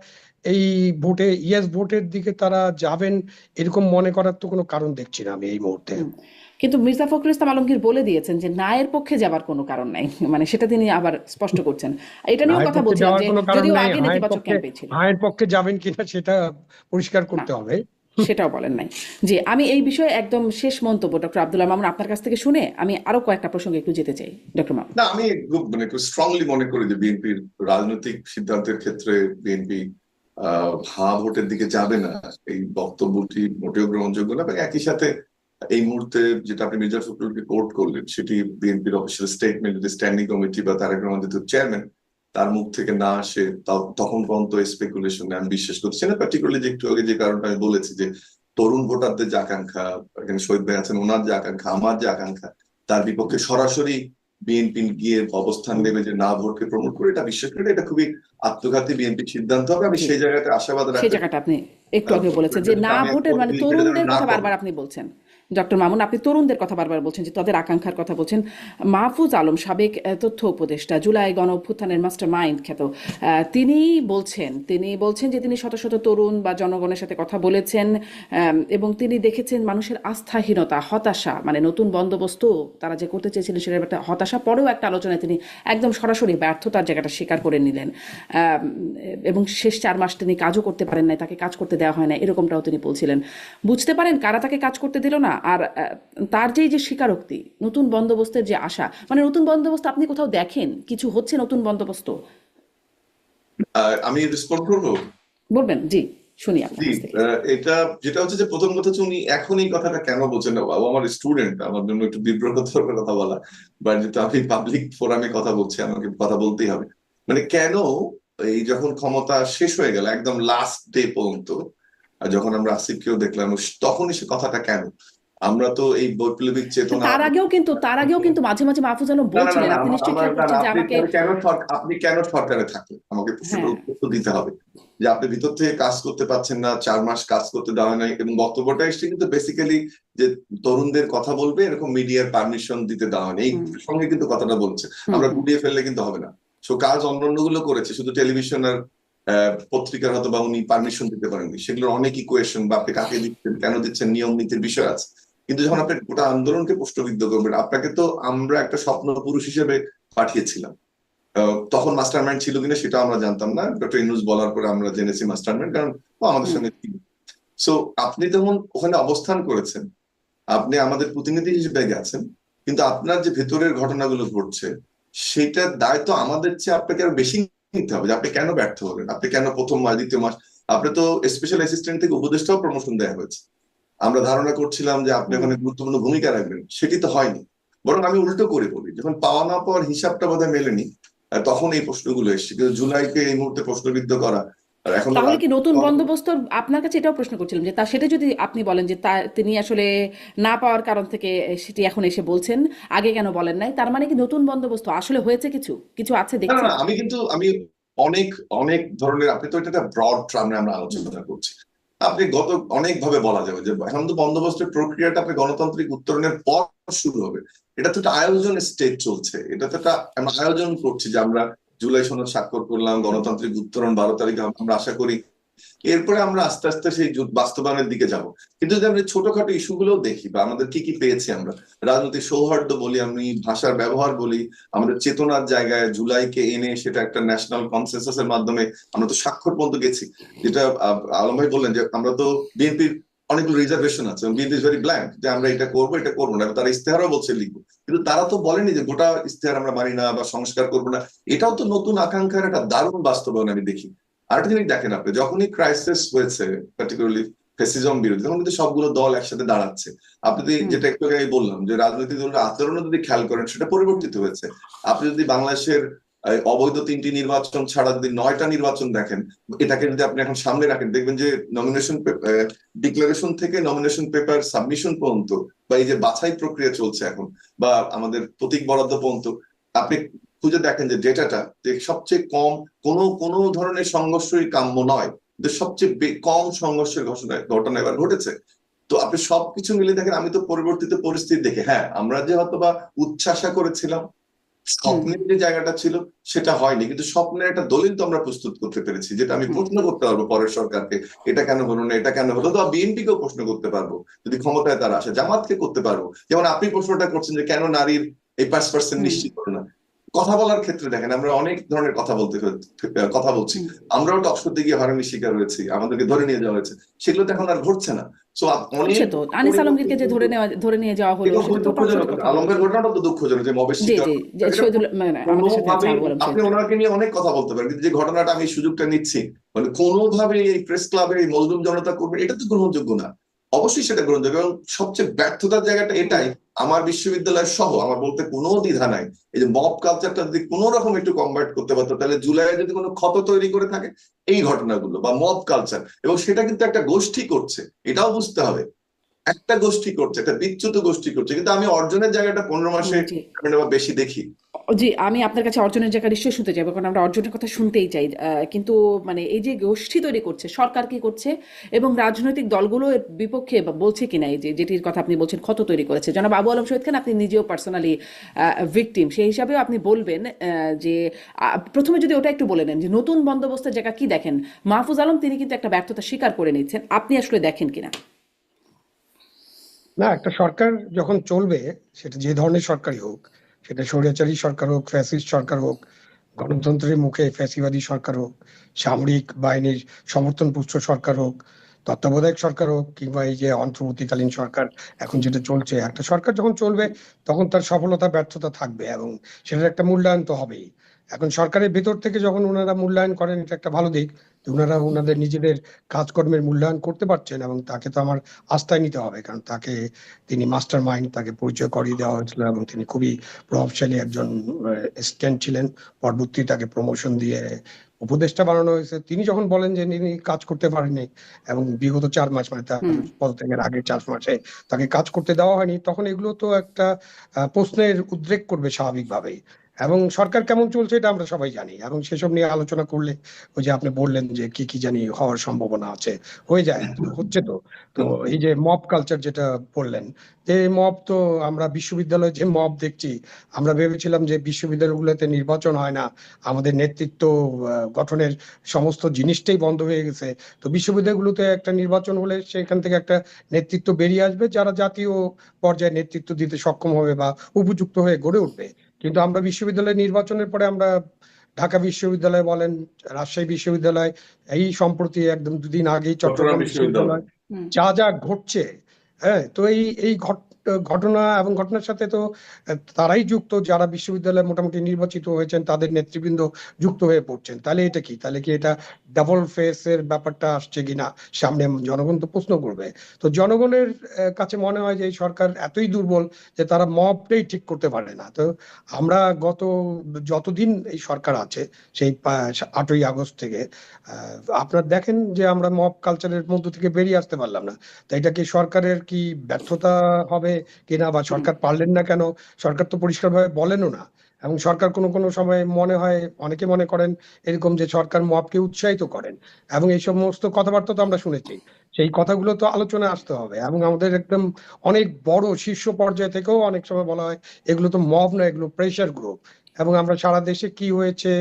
এই ভোটে, ইয়েস ভোটের দিকে তারা যাবেন এরকম মনে করার তো কোনো কারণ দেখছি না আমি এই মুহূর্তে। হুম। কিন্তু মির্জা ফখরুল ইসলাম আলমগীর বলে দিয়েছেন যে নায়ের পক্ষে যাবার কোনো কারণ নাই, মানে সেটা তিনি আবার স্পষ্ট করছেন। এটা নিয়েও হায়ের কথা পক্ষে বলছিলাম যাওয়ার যে কোনো কারণ যদিও নাই, আগে হায়ের নেতিবাচক পক্ষে, ক্যাম্পেইন ছিল। হায়ের পক্ষে যাবেন কিনা সেটা পরিষ্কার না, করতে হবে। সেটাও বলেন নাই। জি, আমি এই বিষয়ে একদম শেষ মন্তব্য ডক্টর আব্দুল্লাহ মামুন আপনার কাছ থেকে শুনে আমি আরো কয়েকটা প্রসঙ্গে একটু যেতে চাই ডক্টর মামুন। না, আমি খুব স্ট্রংলি মনে করি যে বিএনপির রাজনৈতিক সিদ্ধান্তের ক্ষেত্রে বিএনপি হা ভোটের দিকে যাবে না, এই বক্তব্যটি মোটেও গ্রহণযোগ্য না। এবং একই সাথে এই মুহূর্তে যেটা আপনি মির্জা ফখরুলকে কোট করলেন, সেটি বিএনপির অফিসিয়াল স্টেটমেন্ট, যদি স্ট্যান্ডিং কমিটি বা তারেক রহমান যেহেতু চেয়ারম্যান, তার মুখ থেকে না আসে, তখন পর্যন্ত স্পেকুলেশন আমি বিশ্বাস করছি না। পার্টিকুলারলি যে একটু আগে যে কারণটা আমি বলেছি, যে তরুণ ভোটারদের যে আকাঙ্ক্ষা, এখানে শহীদ ভাই আছেন, ওনার যে আকাঙ্ক্ষা, আমার যে আকাঙ্ক্ষা, তার বিপক্ষে সরাসরি বিএনপি গিয়ে অবস্থান নেবে যে না ভোটকে প্রমোট করে, এটা বিশ্বাস করি এটা খুবই আত্মঘাতী বিএনপির সিদ্ধান্ত হবে। আমি জি, সেই জায়গাতে আশাবাদ সেই রাখতে জায়গাটা আপনি একটু আগে বলেছেন যে না আমি ভোটের মানে বিএনপি তরুণদের না কথা করবো। বারবার আপনি বলছেন ডক্টর মামুন, আপনি তরুণদের কথা বারবার বলছেন, যে তাদের আকাঙ্ক্ষার কথা বলছেন। মাহফুজ আলম, সাবেক তথ্য উপদেষ্টা, জুলাই গণ অভ্যুত্থানের মাস্টার মাইন্ড খ্যাত, তিনি বলছেন যে তিনি শত শত তরুণ বা জনগণের সাথে কথা বলেছেন, এবং তিনি দেখেছেন মানুষের আস্থাহীনতা, হতাশা, মানে নতুন বন্দোবস্ত তারা যে করতে চেয়েছিলেন সেটার একটা হতাশা। পরেও একটা আলোচনায় তিনি একদম সরাসরি ব্যর্থতার জায়গাটা স্বীকার করে নিলেন, এবং শেষ 4 মাস তিনি কাজও করতে পারেন নাই, তাকে কাজ করতে দেওয়া হয় না, এরকমটাও তিনি বলছিলেন। বুঝতে পারেন কারা তাকে কাজ করতে দিল না। আর তার যে স্বীকারোক্তি, নতুন বন্দোবস্তের যে আশা, মানে নতুন বন্দোবস্ত আপনি কোথাও দেখেন কিছু হচ্ছে নতুন বন্দোবস্ত? আমি রেসপন্ড করবো। বলবেন, জি, শুনি আপনার জি, কাছ থেকে। এটা যেটা হচ্ছে যে প্রথম কথা হচ্ছে উনি এখন এই কথাটা কেন বলছেন না, বাবা আমার স্টুডেন্ট, আমার জন্য একটু বিব্রতকর কথা বলা, বাট যেহেতু আমি পাবলিক ফোরামে কথা বলছি, আমাকে কথা বলতেই হবে। মানে কেন এই যখন ক্ষমতা শেষ হয়ে গেল একদম লাস্ট ডে পর্যন্ত, আর যখন আমরা আসিফকেও দেখলাম, তখনই সে কথাটা কেন? আমরা তো এই বৈপ্লবিক চেতনা, তার আগেও কিন্তু মাঝে মাঝে মাহফুজ আলম না না না বলছিলেন, না, আপনি নিশ্চয়ই আমার খেয়াল না না, করছেন যে আপনি আমাকে। কেন আপনি কেন সরকারে থাকলেন, আমাকে প্রশ্নটা হ্যাঁ, উত্তর দিতে হবে। যে আপনি ভিতর থেকে কাজ করতে পারছেন না, 4 মাস কাজ করতে দেওয়া নাই, এবং বক্তব্যটা এসছে কিন্তু বেসিক্যালি যে তরুণদের কথা বলবে এরকম মিডিয়ার পারমিশন দিতে দেওয়া হয়নি, এই হুম, সঙ্গে কিন্তু কথাটা বলছে। হুম, আমরা হুম, গুলিয়ে ফেললে কিন্তু হবে না। সো কাজ অন্যান্য গুলো করেছে, শুধু টেলিভিশন আর পত্রিকার হয়তো বা উনি পারমিশন দিতে পারেননি, সেগুলোর অনেক ইকুয়েশন বা আপনি কাকে দিচ্ছেন, কেন দিচ্ছেন, নিয়ম নীতির বিষয় আছে। কিন্তু যখন হুম, আপনি গোটা আন্দোলনকে প্রশ্নবিদ্ধ করবেন, আপনাকে তো আমরা একটা স্বপ্ন পুরুষ হিসেবে পাঠিয়েছিলাম। তখন মাস্টার মাইন্ড ছিল কিনা সেটা আমরা জানতাম না, ডক্টর ইউনূস বলার পরে আমরা জেনেছি মাস্টার মাইন্ড, কারণ ও আমাদের হুম, সঙ্গে ছিল। সো আপনি যখন ওখানে অবস্থান করেছেন, আপনি আমাদের প্রতিনিধি হিসেবে গেছেন, কিন্তু আপনার যে ভেতরের ঘটনাগুলো ঘটছে সেটার দায়িত্ব আমাদের চেয়ে আপনাকে আরো বেশি নিতে হবে। যে আপনি কেন ব্যর্থ হলেন, আপনি কেন প্রথম মাস, দ্বিতীয় মাস, আপনি তো স্পেশাল অ্যাসিস্ট্যান্ট থেকে উপদেষ্টাও প্রমোশন দেওয়া হয়েছে। আমরা ধারণা করছিলাম যে আপনি হুম। ওখানে গুরুত্বপূর্ণ ভূমিকা রাখবেন, সেটি তো হয়নি। বরং আমি উল্টো করে বলি, যখন পাওয়া না পাওয়ার হিসাবটা বোধহয় মেলেনি, তখন এই প্রশ্নগুলো এসছে। কিন্তু জুলাইকে এই মুহূর্তে প্রশ্নবিদ্ধ করা, আর এখন তো তাহলে কি নতুন বন্দোবস্ত, আপনার কাছে এটাও প্রশ্ন করছিলাম যে তা সেটা যদি আপনি বলেন যে তিনি আসলে না পাওয়ার কারণ থেকে সেটি এখন এসে বলছেন, আগে কেন বলেন নাই, তার মানে কি নতুন বন্দোবস্ত আসলে হয়েছে, কিছু কিছু আছে না না দেখছেন? না, আমি অনেক অনেক ধরনের, আপনি তো এটা একটা ব্রড টার্মে আমরা হুম, আলোচনা করছি। আপনি অনেক ভাবে বলা যাবে যে এখন তো বন্দোবস্তের প্রক্রিয়াটা আপনি গণতান্ত্রিক উত্তরণের পর শুরু হবে। এটা তো একটা আয়োজন স্টেজ চলছে, এটা তো একটা আমরা আয়োজন করছি যে আমরা জুলাই সনদ স্বাক্ষর করলাম, হুম, গণতান্ত্রিক উত্তরণ 12 তারিখে আমরা আশা করি, এরপরে আমরা আস্তে আস্তে সেই বাস্তবায়নের দিকে যাব। কিন্তু যদি আমরা ছোটখাটো ইস্যু গুলো দেখি, বা আমাদের কি কি পেয়েছি আমরা, রাজনৈতিক সৌহার্দ্য বলি, আমি ভাষার ব্যবহার বলি, আমাদের চেতনার জায়গায় জুলাইকে এনে সেটা একটা ন্যাশনাল কনসেনসাসের মাধ্যমে আমরা তো স্বাক্ষর পর্যন্ত গেছি। যেটা আলম ভাই বললেন যে আমরা তো বিএনপির অনেকগুলো রিজার্ভেশন আছে, বিএনপি ইজ ভেরি ব্ল্যাঙ্ক যে আমরা এটা করবো এটা করবো না, তারা ইস্তেহারও বলছে লিখবো, কিন্তু তারা তো বলেনি যে গোটা ইস্তেহার আমরা মানি না বা সংস্কার করবো না। এটাও তো নতুন আকাঙ্ক্ষার একটা দারুণ বাস্তবায়ন আমি দেখি। আরেকটা জিনিস দেখেন, আপনি যখনই ক্রাইসিস হয়েছে, পার্টিকুলারলি ফ্যাসিজম বিরোধী, তখন কিন্তু সবগুলো দল একসাথে দাঁড়াচ্ছে। আপনি যদি হুম, যেটা একটু আগে বললাম যে রাজনৈতিক দলের আচরণও যদি খেয়াল করেন, সেটা পরিবর্তিত হয়েছে। আপনি যদি বাংলাদেশের অবৈধ 3টি নির্বাচন ছাড়া যদি 9টা নির্বাচন দেখেন, এটাকে যদি আপনি এখন সামনে রাখেন, দেখবেন যে নমিনেশন ডিক্লারেশন থেকে নমিনেশন পেপার সাবমিশন পর্যন্ত, বা এই যে বাছাই প্রক্রিয়া চলছে এখন, বা আমাদের প্রতীক বরাদ্দ পর্যন্ত, আপনি খুঁজে দেখেন যে ডেটাটা যে সবচেয়ে কম, কোনো ধরনের সংঘর্ষই কাম্য নয়, কিন্তু সবচেয়ে কম সংঘর্ষের ঘটনা এবার ঘটেছে। তো আপনি সবকিছু মিলে দেখেন, আমি তো পরিবর্তিত পরিস্থিতি দেখে, হ্যাঁ আমরা যে হয়তো বা উচ্ছ্বাসা করেছিলাম, হুম, স্বপ্নের যে জায়গাটা ছিল সেটা হয়নি, কিন্তু স্বপ্নের একটা দলিল তো আমরা প্রস্তুত করতে পেরেছি, যেটা আমি হুম, প্রশ্ন করতে পারবো পরের সরকারকে, এটা কেন হলো না, এটা কেন হলো, তো বিএনপি কেও প্রশ্ন করতে পারবো যদি ক্ষমতায় তারা আসে, জামাতকে করতে পারবো। যেমন আপনি প্রশ্নটা করছেন যে কেন নারীর এই 5% হুম। নিশ্চিত হলো না, কথা বলার ক্ষেত্রে দেখেন আমরা অনেক ধরনের কথা বলছি, হুম। আমরাও টকশোতে গিয়ে হয়রানির শিকার হয়েছি, আমাদেরকে ধরে নিয়ে যাওয়া হয়েছে, সেগুলো তো এখন আর ঘটছে না। সো হচ্ছে অনেক তো আনিস আলমগীরকে যে পরিবর্তন, ধরে নিয়ে যাওয়া হলো এটাও সেটা খুবই তো দুঃখজনক। টকশোতে কথা আলমগীর বলেছে। ঘটনাটা তো দুঃখজনক যে মবের জি শিকার। জি, যে এটা শহীদুল আমাদের সাথে আছে কোনোভাবেই, আবু আলম আপনি শহীদ। ওনাকে নিয়ে অনেক কথা বলতে পারেন, কিন্তু যে ঘটনাটা আমি এই সুযোগটা নিচ্ছি, মানে কোনোভাবেই এই প্রেস ক্লাবে এই মজলুম জনতা করবে, এটা তো গ্রহণযোগ্য না। অবশ্যই সেটা গ্রহণযোগ্য, এবং সবচেয়ে ব্যর্থতার জায়গাটা এটাই, আমার বিশ্ববিদ্যালয় সহ আমার বলতে কোনো দ্বিধা নাই, এই যে মব কালচারটা যদি কোনো রকম একটু কমব্যাট করতে পারতো, তাহলে জুলাইয়ে যদি কোনো ক্ষত তৈরি করে থাকে এই ঘটনাগুলো বা মব কালচার, এবং সেটা কিন্তু একটা গোষ্ঠী করছে, এটাও বুঝতে হবে। একটা গোষ্ঠী করছে, একটা বিচ্যুত গোষ্ঠী করছে, কিন্তু আমি অর্জনের জায়গাটা 15 মাসে জি বা বেশি দেখি। জি, আমি আপনার কাছে অর্জনের জায়গা নিশ্চয়ই শুনতে চাইবো, কারণ আমরা অর্জনের কথা শুনতেই চাই। কিন্তু মানে এই যে গোষ্ঠী তৈরি করছে, সরকার কি করছে এবং রাজনৈতিক দলগুলো এর বিপক্ষে বলছে কিনা, এই যে যেটির কথা আপনি বলছেন ক্ষত তৈরি করেছে, জনাব আবু আলম শহীদ খান আপনি নিজেও পার্সোনালি ভিকটিম, সেই হিসাবেও আপনি বলবেন যে প্রথমে যদি ওটা একটু বলে নেন যে নতুন বন্দোবস্তের জায়গা কি দেখেন। মাহফুজ আলম তিনি কিন্তু একটা ব্যর্থতা স্বীকার করে নিচ্ছেন, আপনি আসলে দেখেন কিনা? না, একটা সরকার যখন চলবে, সেটা যে ধরনের সরকারই হোক, সেটা স্বৈরাচারী সরকার হোক, ফ্যাসিস্ট সরকার হোক, গণতন্ত্রের মুখে ফ্যাসিবাদী সরকার হোক, সামরিক বাহিনীর সমর্থন পুষ্ট সরকার হোক, তত্ত্বাবধায়ক সরকার হোক, কিংবা এই যে অন্তর্বর্তীকালীন সরকার এখন যেটা চলছে, একটা সরকার যখন চলবে তখন তার সফলতা ব্যর্থতা থাকবে এবং সেটার একটা মূল্যায়ন তো হবেই। এখন সরকারের ভেতর থেকে যখন ওনারা মূল্যায়ন করেন, এটা একটা ভালো দিক যে ওনারা ওনাদের নিজেদের কাজকর্মের মূল্যায়ন করতে পারছেন, এবং তাকে তো আমার আস্থায় নিতে হবে, কারণ তিনি মাস্টার মাইন্ড, তাকে পরিচয় করিয়ে দেওয়া হয়েছিল এবং তিনি খুবই প্রভাবশালী একজন অ্যাসিস্ট্যান্ট ছিলেন। পরবর্তী তাকে প্রমোশন দিয়ে উপদেষ্টা বানানো হয়েছে। তিনি যখন বলেন যে তিনি কাজ করতে পারেননি এবং বিগত 4 মাস, মানে তার হুম। পদত্যাগের আগে 4 মাসে তাকে কাজ করতে দেওয়া হয়নি, তখন এগুলো তো একটা প্রশ্নের উদ্রেক করবে স্বাভাবিকভাবেই। এবং সরকার কেমন চলছে এটা আমরা সবাই জানি, এবং সেসব নিয়ে আলোচনা করলে ওই যে আপনি বললেন যে কি কি জানি হওয়ার সম্ভাবনা আছে, হয়ে যায়, হচ্ছে তো। তো এই যে মব কালচার যেটা বললেন, যে মব তো আমরা বিশ্ববিদ্যালয়ে যে মব দেখছি, আমরা ভেবেছিলাম যে বিশ্ববিদ্যালয়গুলোতে নির্বাচন হয় না, আমাদের নেতৃত্ব গঠনের সমস্ত জিনিসটাই বন্ধ হয়ে গেছে। তো বিশ্ববিদ্যালয়গুলোতে একটা নির্বাচন হলে সেখান থেকে একটা নেতৃত্ব বেরিয়ে আসবে, যারা জাতীয় পর্যায়ে নেতৃত্ব দিতে সক্ষম হবে বা উপযুক্ত হয়ে গড়ে উঠবে। কিন্তু আমরা বিশ্ববিদ্যালয় নির্বাচনের পরে আমরা ঢাকা বিশ্ববিদ্যালয় বলেন, রাজশাহী বিশ্ববিদ্যালয়, এই সম্প্রতি একদম 2 দিন আগেই চট্টগ্রাম চট্টগ্রাম বিশ্ববিদ্যালয়। বিশ্ববিদ্যালয়, হুম। যা যা ঘটছে, হ্যাঁ, তো এই ঘটনা এবং ঘটনার সাথে তো তারাই যুক্ত যারা বিশ্ববিদ্যালয়ে মোটামুটি নির্বাচিত হয়েছেন, তাদের নেতৃবৃন্দ যুক্ত হয়ে পড়ছেন। তাহলে এটা কি, তাহলে কি এটা ডাবল ফেস এর ব্যাপারটা আসছে কিনা সামনে, জনগণ তো প্রশ্ন করবে। তো জনগণের কাছে মনে হয় যে এই সরকার এতই দুর্বল যে তারা মবটাই ঠিক করতে পারে না। তো আমরা গত যতদিন এই সরকার আছে, সেই 8ই আগস্ট থেকে আপনার দেখেন যে আমরা মব কালচারের মধ্য থেকে বেরিয়ে আসতে পারলাম না। তো এটা কি সরকারের কি ব্যর্থতা হবে কিনা, বা হুম। সরকার পারলেন না কেন? সরকার তো পরিষ্কারভাবে বলেনও না। এবং সরকার কোনো কোনো সময় মনে হয়, অনেকে মনে করেন এরকম, যে সরকার মবকে উৎসাহিত করেন, এবং এই সমস্ত কথাবার্তা তো আমরা শুনেছি। সেই কথাগুলো তো আলোচনায় আসতে হবে, এবং আমাদের একদম অনেক বড় শীর্ষ পর্যায় থেকেও অনেক সময় বলা হয় এগুলো তো মব না, এগুলো প্রেশার গ্রুপ। এবং আমরা সারা দেশে কি হয়েছে,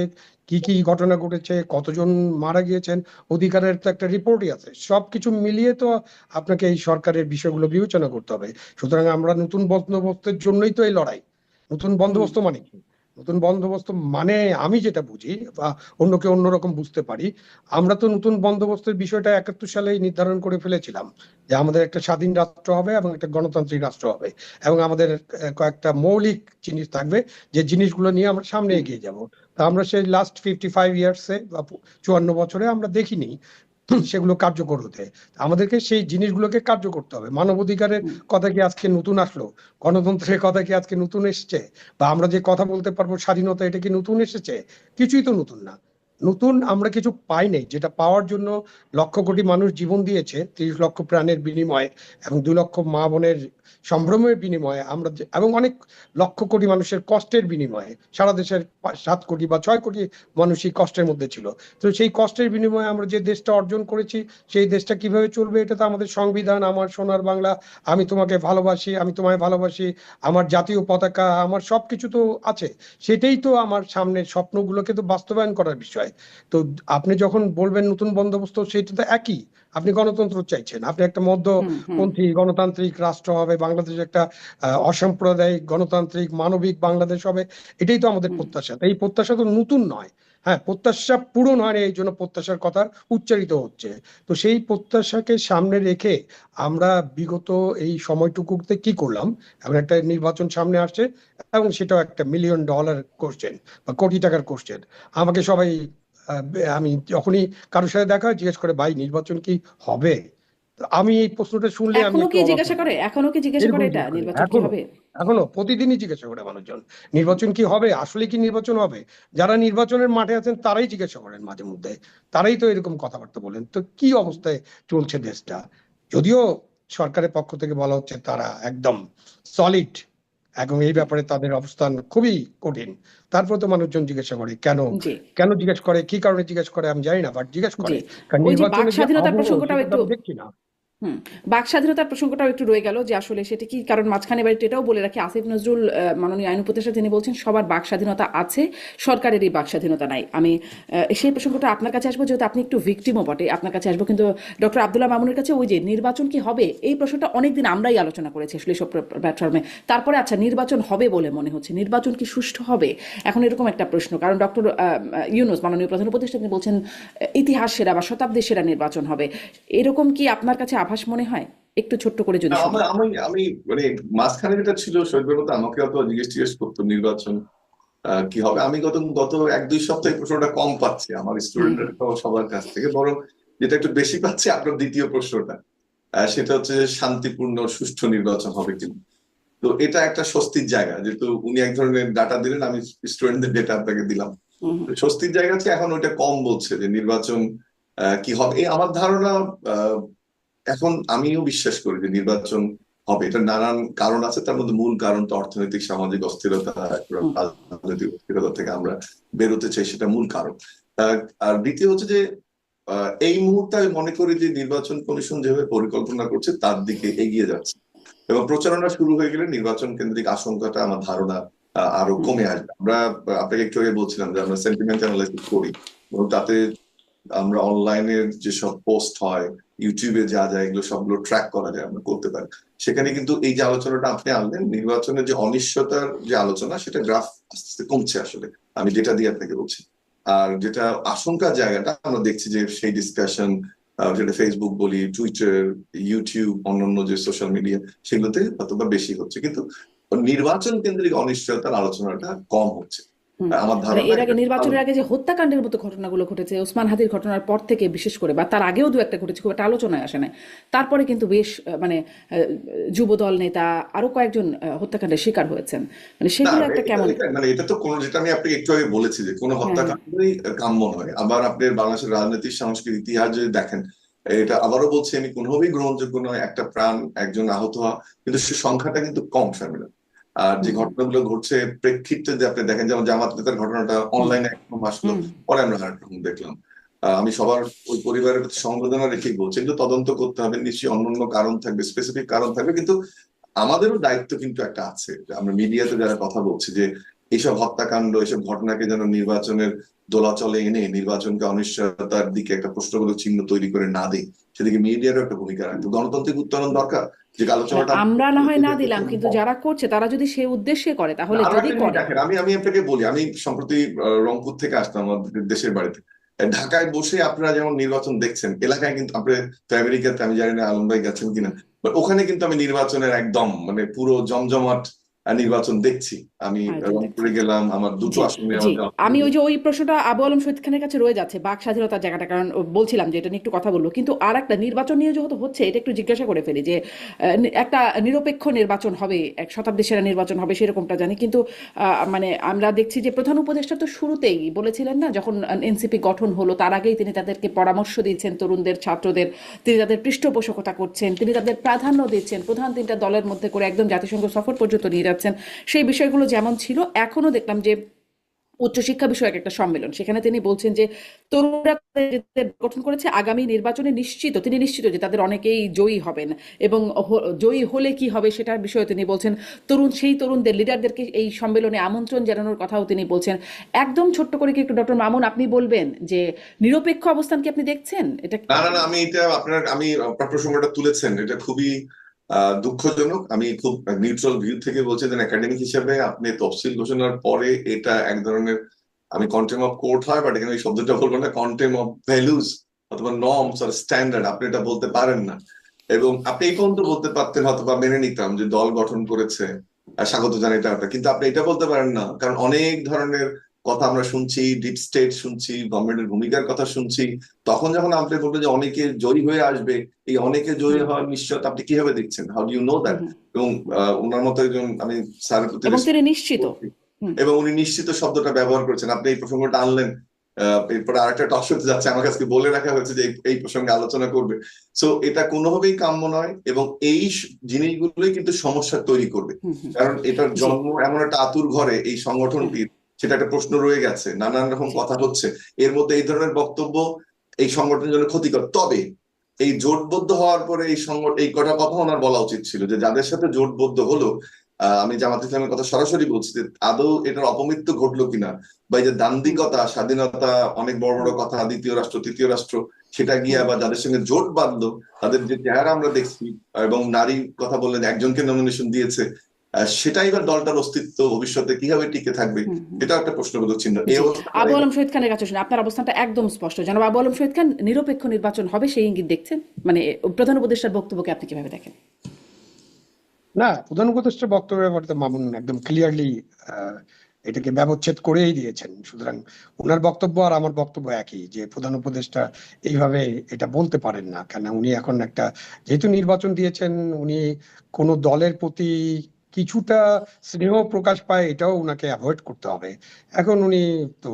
কি কি ঘটনা ঘটেছে, কতজন মারা গিয়েছেন, অধিকারের তো একটা রিপোর্টই আছে। সবকিছু মিলিয়ে তো আপনাকে এই সরকারের বিষয়গুলো বিবেচনা করতে হবে। সুতরাং আমরা নতুন বন্দোবস্তের জন্যই তো এই লড়াই। নতুন হুম। বন্দোবস্ত মানে কি? নতুন বন্দোবস্ত মানে আমি যেটা বুঝি, বা অন্যকে অন্যরকম বুঝতে পারি, আমরা তো নতুন বন্দোবস্তের বিষয়টা 71 সালেই নির্ধারণ করে ফেলেছিলাম যে আমাদের একটা স্বাধীন রাষ্ট্র হবে এবং একটা গণতান্ত্রিক রাষ্ট্র হবে, এবং আমাদের কয়েকটা মৌলিক জিনিস থাকবে, যে জিনিসগুলো নিয়ে আমরা সামনে এগিয়ে যাব। তা আমরা সেই লাস্ট 55 ইয়ার্সে বা 54 বছরে আমরা দেখিনি সেগুলো কার্যকর হতে। আমাদেরকে সেই জিনিসগুলোকে কার্য করতে হবে। মানবাধিকারের হুম। কথা কি আজকে নতুন আসলো? গণতন্ত্রের কথা কি আজকে নতুন এসছে? বা আমরা যে কথা বলতে পারবো স্বাধীনতা, এটা কি নতুন এসেছে? কিছুই তো নতুন না। নতুন আমরা কিছু পাই নাই, যেটা পাওয়ার জন্য লক্ষ কোটি মানুষ জীবন দিয়েছে, 30 লক্ষ প্রাণের বিনিময়ে, এবং 2 লক্ষ মা বোনের সম্ভ্রমের বিনিময়ে, আমরা এবং অনেক লক্ষ কোটি মানুষের কষ্টের বিনিময়ে, সারা দেশের 7 কোটি বা 6 কোটি মানুষই কষ্টের মধ্যে ছিল। তো সেই কষ্টের বিনিময়ে আমরা যে দেশটা অর্জন করেছি, সেই দেশটা কিভাবে চলবে, এটা তো আমাদের সংবিধান, আমার সোনার বাংলা, আমি তোমাকে ভালোবাসি, আমি তোমায় ভালোবাসি, আমার জাতীয় পতাকা, আমার সবকিছু তো আছে। সেটাই তো আমার সামনের স্বপ্নগুলোকে তো বাস্তবায়ন করার বিষয়। তো আপনি যখন বলবেন নতুন বন্দোবস্ত, সেটা তো একই। আপনি গণতন্ত্র চাইছেন, আপনি একটা হুম হুম মধ্যপন্থী গণতান্ত্রিক রাষ্ট্র হবে, বাংলাদেশ একটা অসাম্প্রদায়িক গণতান্ত্রিক মানবিক বাংলাদেশ হবে, এটাই তো আমাদের হুম প্রত্যাশা। তো এই প্রত্যাশা তো নতুন নয়। হ্যাঁ, প্রত্যাশা পূরণ হয়নি, এই জন্য প্রত্যাশার কথা উচ্চারিত হচ্ছে। তো সেই প্রত্যাশাকে সামনে রেখে আমরা বিগত এই সময়টুকুতে কি করলাম? এখন একটা নির্বাচন সামনে আসছে এবং সেটাও একটা $1,000,000 কোশ্চেন বা কোটি টাকার কোশ্চেন। আমাকে সবাই আমি যখনই কারোর সাথে দেখা হয় জিজ্ঞেস করে, ভাই নির্বাচন কি হবে? তো আমি এই প্রশ্নটা শুনলে আমি এখনো একটু কি অবাক জিজ্ঞাসা হই। করে, এখনো কি জিজ্ঞাসা করে এরকম এটা জিজ্ঞেস করে নির্বাচন কি এখনো, হবে? এখনো প্রতিদিনই জিজ্ঞাসা করে মানুষজন, নির্বাচন কি হবে, আসলে কি নির্বাচন হবে? যারা নির্বাচনের মাঠে আছেন তারাই জিজ্ঞাসা করেন মাঝে মধ্যে, তারাই তো এরকম কথাবার্তা বলেন। তো কি অবস্থায় চলছে দেশটা? যদিও সরকারের পক্ষ থেকে বলা হচ্ছে তারা একদম সলিড এবং এই ব্যাপারে তাদের অবস্থান খুবই কঠিন, তারপর তো মানুষজন জিজ্ঞাসা করে কেন, জি কেন জিজ্ঞেস করে, কি কারণে জিজ্ঞেস করে আমি জানি না, বাট জিজ্ঞেস জি করে। কারণ ওই যে বাক নির্বাচনের যে স্বাধীনতার আবহ প্রসঙ্গটাও সেটা তো একটু, আমি দেখছি না। হুম, বাক স্বাধীনতার প্রসঙ্গটাও একটু রয়ে গেল যে আসলে সেটা কি কারণ মাঝখানে বাড়িতে এটাও বলে রাখি, আসিফ নজরুল মাননীয় আইন উপদেষ্টা তিনি বলছেন সবার বাক স্বাধীনতা আছে, সরকারের এই বাক স্বাধীনতা নাই। আমি সেই প্রসঙ্গটা আপনার কাছে আসবো, যেহেতু আপনি একটু ভিকটিমও বটে, আপনার কাছে আসবো। কিন্তু ডক্টর আব্দুল্লাহ মামুনের কাছে ওই যে নির্বাচন কি হবে এই প্রশ্নটা অনেকদিন আমরাই আলোচনা করেছি আসলে সব প্ল্যাটফর্মে। তারপরে আচ্ছা নির্বাচন হবে বলে মনে হচ্ছে, নির্বাচন কি সুষ্ঠু হবে এখন এরকম একটা প্রশ্ন। কারণ ডক্টর ইউনূস মাননীয় প্রধান উপদেষ্টা তিনি বলছেন ইতিহাস সেরা বা শতাব্দীর সেরা নির্বাচন হবে। এরকম কি আপনার কাছে আভাস মনে হয়? একটু ছোট্ট করে যদি শুনি। আমি আমি আমি মানে মাঝখানে যেটা ছিল শৈবের মতো আমাকে অত জিজ্ঞেস করতো নির্বাচন কি হবে। আমি গত গত 1-2 সপ্তাহে প্রশ্নটা কম পাচ্ছি আমার হুম স্টুডেন্টরা সবার কাছ থেকে, বরং যেটা একটু বেশি পাচ্ছি আপনার দ্বিতীয় প্রশ্নটা, সেটা হচ্ছে যে শান্তিপূর্ণ সুষ্ঠু নির্বাচন হবে কিনা। তো এটা একটা স্বস্তির জায়গা, যেহেতু উনি এক ধরনের ডাটা দিলেন, আমি স্টুডেন্টদের ডেটা আপনাকে দিলাম। হুম হুম তো স্বস্তির জায়গা আছে, এখন ওইটা কম বলছে যে নির্বাচন কি হবে। এই আমার ধারণা আহ, এখন আমিও বিশ্বাস করি যে নির্বাচন হবে। এটা নানান কারণ আছে, তার মধ্যে মূল কারণ তো অর্থনৈতিক সামাজিক অস্থিরতা, হুম রাজনৈতিক অস্থিরতা থেকে আমরা বেরোতে চাই, সেটা মূল কারণ। আর দ্বিতীয় হচ্ছে যে এই মুহূর্তে আমি মনে করি যে নির্বাচন কমিশন যেভাবে পরিকল্পনা করছে তার দিকে এগিয়ে যাচ্ছে, এবং প্রচারণা শুরু হয়ে গেলে নির্বাচন কেন্দ্রিক আশঙ্কাটা আমার ধারণা আরো হুম কমে আসবে। আমরা আপনাকে একটু আগে বলছিলাম যে আমরা সেন্টিমেন্ট অ্যানালাইসিস করি, এবং তাতে আমরা অনলাইনের যেসব পোস্ট হয়, ইউটিউবে যা যায়, এগুলো সবগুলো ট্র্যাক করা যায়, আমরা করতে পারি। সেখানে কিন্তু এই যে আলোচনাটা আপনি আনলেন, নির্বাচনের যে অনিশ্চয়তার যে আলোচনা, সেটা গ্রাফ আস্তে আস্তে কমছে আসলে, আমি যেটা দিয়ে আপনাকে বলছি। আর যেটা আশঙ্কার জায়গাটা আমরা দেখছি যে সেই ডিসকাশন, যেটা ফেসবুক বলি, টুইটার, ইউটিউব, অন্যান্য যে সোশ্যাল মিডিয়া, সেগুলোতে হয়তোবা বেশি হচ্ছে, কিন্তু নির্বাচন কেন্দ্রিক অনিশ্চয়তার আলোচনাটা কম হচ্ছে। হুম। আমার মানে ধারণা এর আগে এটা ভালো। নির্বাচনের আগে যে হত্যাকাণ্ডের মতো ঘটনাগুলো ঘটেছে, ওসমান হাদির ঘটনার পর থেকে বিশেষ করে, বা তার আগেও দু একটা ঘটেছে, খুব একটা আলোচনায় আসে না, তারপরে কিন্তু বেশ মানে যুবদল নেতা আরো কয়েকজন হত্যাকাণ্ডের শিকার হয়েছেন। মানে না, সেগুলো একটা এটা কেমন। এটা মানে এটা তো কোনো, যেটা আমি আপনাকে একটু আগে বলেছি যে কোনো হ্যাঁ হ্যাঁ হত্যাকাণ্ডই কাম্য নয়। আবার আপনি বাংলাদেশের রাজনৈতিক সাংস্কৃতিক ইতিহাস যদি দেখেন, এটা আবারও বলছি আমি, কোনোভাবেই গ্রহণযোগ্য নয় একটা প্রাণ, একজন আহত হওয়া, কিন্তু সে সংখ্যাটা কিন্তু কম শামিলা। আর যে হুম ঘটনাগুলো ঘটছে প্রেক্ষিতে যদি আপনি দেখেন, যেমন জামাত নেতার ঘটনাটা হুম অনলাইনে একদম আসলো, হুম পরে আমরা আরেকটা দেখলাম। আমি সবার ওই পরিবারের প্রতি সমবেদনা রেখেই বলছি, কিন্তু তদন্ত করতে হবে, নিশ্চয়ই অন্যান্য কারণ থাকবে, স্পেসিফিক কারণ থাকবে, কিন্তু আমাদেরও দায়িত্ব কিন্তু একটা আছে যে আমরা মিডিয়াতে যারা কথা বলছি, যে এইসব হত্যাকাণ্ড, এইসব ঘটনাকে যেন নির্বাচনের দোলাচলে এনে নির্বাচনকে অনিশ্চয়তার দিকে একটা প্রশ্নবোধক চিহ্ন তৈরি করে না দেয়, সেদিকে মিডিয়ারও একটা ভূমিকা রাখবে। গণতান্ত্রিক উত্তরণ দরকার, যে না আলোচনাটা আমরা না হয় না যেটা দিলাম, কিন্তু কম। যারা করছে তারা যদি সে উদ্দেশ্যে করে, তাহলে আরো যদি একটা জিনিস করে। দেখেন, আমি আমি আপনাকে বলি, আমি সম্প্রতি রংপুর থেকে আসলাম আমাদের দেশের বাড়িতে। ঢাকায় বসে আপনারা যেমন নির্বাচন দেখছেন, এলাকায় কিন্তু আপনি তো আমেরিকাতে, আমি জানি না আলম ভাই গেছেন কিনা, বাট ওখানে কিন্তু আমি নির্বাচনের একদম মানে পুরো জমজমাট নির্বাচন দেখছি। আমি আয়োজন রংপুরে দেখছেন। গেলাম, আমার দুটো জি আসনে জি। আমার আমি ওই যে ওই প্রশ্নটা আবু আলম শহীদ খানের কাছে রয়ে যাচ্ছে, বাক স্বাধীনতার জায়গাটা, কারণ বলছিলাম যে এটা নিয়ে একটু কথা বলবো, কিন্তু আর একটা নির্বাচন নিয়ে যেহেতু হচ্ছে, এটা একটু জিজ্ঞাসা করে ফেলি যে একটা নিরপেক্ষ নির্বাচন হবে, এক শতাব্দীর সেরা নির্বাচন হবে সেরকমটা জানি, কিন্তু মানে আমরা দেখছি যে প্রধান উপদেষ্টা তো শুরুতেই বলেছিলেন না, যখন এনসিপি গঠন হলো তার আগেই তিনি তাদেরকে পরামর্শ দিচ্ছেন, তরুণদের ছাত্রদের, তিনি তাদের পৃষ্ঠপোষকতা করছেন, তিনি তাদের প্রাধান্য দিচ্ছেন, প্রধান তিনটা দলের মধ্যে করে একদম জাতিসংঘ সফর পর্যন্ত নিয়ে যাচ্ছেন। সেই বিষয়গুলো যেমন ছিল, এখনো দেখলাম যে উচ্চশিক্ষা বিষয়ক একটা সম্মেলন, সেখানে তিনি বলছেন যে তরুণরা যে গঠন করেছে আগামী নির্বাচনে তিনি নিশ্চিত যে তাদের অনেকেই জয়ী হবেন, এবং জয়ী হলে কি হবে সেটার বিষয়ে তিনি বলছেন। সেই তরুণদের লিডারদেরকে এই সম্মেলনে আমন্ত্রণ জানানোর কথাও তিনি বলছেন। একদম ছোট্ট করে কি একটু ডক্টর মামুন আপনি বলবেন যে নিরপেক্ষ অবস্থান কি আপনি দেখছেন এটা? না, আমি এটা আপনার প্রসঙ্গটা তুলেছেন, এটা খুবই দুঃখজনক। আমি খুব নিউট্রাল ভিউ থেকে বলছি যে একাডেমিক হিসেবে আপনি তফসিল ঘোষণার পরে এটা এক ধরনের, আমি কন্টেম অফ কোর্ট হয়, বাট এখানে এই শব্দটা বলবো না, কন্টেম অফ ভ্যালুজ অথবা নর্মস আর স্ট্যান্ডার্ড, আপনি এটা বলতে পারেন না। এবং আপনি এই পর্যন্ত বলতে পারতেন, হয়তোবা মেনে নিতাম যে দল গঠন করেছে, স্বাগত জানাই এটা, কিন্তু আপনি এটা বলতে পারেন না, কারণ অনেক ধরনের কথা আমরা শুনছি, ডিপ স্টেট শুনছি, গভর্নমেন্টের ভূমিকার কথা শুনছি। তখন যখন আপনি বলবেন যে অনেকে জয়ী হয়ে আসবে, এই অনেকে জয়ী হওয়ার নিশ্চয়তা আপনি কিভাবে দেখছেন? How do you know that? এবং ওনার মতো একজন, আমি স্যারের প্রতি এবং তিনি নিশ্চিত, এবং উনি নিশ্চিত শব্দটা ব্যবহার করছেন। আপনি এই প্রসঙ্গটা আনলেন, এরপরে আরেকটা টক শোতে যাচ্ছে, আমার কাছে বলে রাখা হয়েছে যে এই প্রসঙ্গে আলোচনা করবে। সো এটা কোনোভাবেই কাম্য নয়, এবং এই জিনিসগুলোই কিন্তু সমস্যা তৈরি করবে। কারণ এটার জন্ম এমন একটা আতুর ঘরে, এই সংগঠনটির, সেটা একটা প্রশ্ন রয়ে গেছে, নানান রকম কথা হচ্ছে, এর মধ্যে এই ধরনের বক্তব্য এই সংগঠনের জন্য ক্ষতিকর। তবে এই জোটবদ্ধ হওয়ার পরে এই কটা কথা ওনার বলা উচিত ছিল, যে যাদের সাথে জোটবদ্ধ হলো, আমি জামাত ইসলামের কথা সরাসরি বলছি, যে আদৌ এটার অপমৃত্যু ঘটলো কিনা, বা এই যে দান্দিকতা, স্বাধীনতা, অনেক বড় বড় কথা, দ্বিতীয় রাষ্ট্র তৃতীয় রাষ্ট্র, সেটা গিয়ে আবার যাদের সঙ্গে জোট বাঁধলো, তাদের যে চেহারা আমরা দেখছি, এবং নারী কথা বললেন, একজনকে নমিনেশন দিয়েছে, সেটাই এবার দলটার অস্তিত্ব ভবিষ্যতে কিভাবে টিকে থাকবে, এটা একটা প্রশ্নবোধক চিহ্ন। আবু আলম শহীদ খানের কাছে শুনে আপনার অবস্থানটা একদম স্পষ্ট। জনাব আবু আলম শহীদ খান, নিরপেক্ষ নির্বাচন হবে সেই ইঙ্গিত দেখছেন? মানে প্রধান উপদেষ্টার বক্তব্যকে আপনি কিভাবে দেখেন? না, প্রধান উপদেষ্টার বক্তব্যের ব্যাপারে তো মামুন একদম ক্লিয়ারলি এটাকে ব্যবচ্ছেদ করেই দিয়েছেন। সুতরাং ওনার বক্তব্য আর আমার বক্তব্য একই, যে প্রধান উপদেষ্টা এইভাবে এটা বলতে পারেন না, কেন উনি এখন একটা, যেহেতু নির্বাচন দিয়েছেন, উনি কোনো দলের প্রতি কিছুটা স্নেহ প্রকাশ পায়, এটাও উনাকে অ্যাভয়েড করতে হবে। এখন উনি তো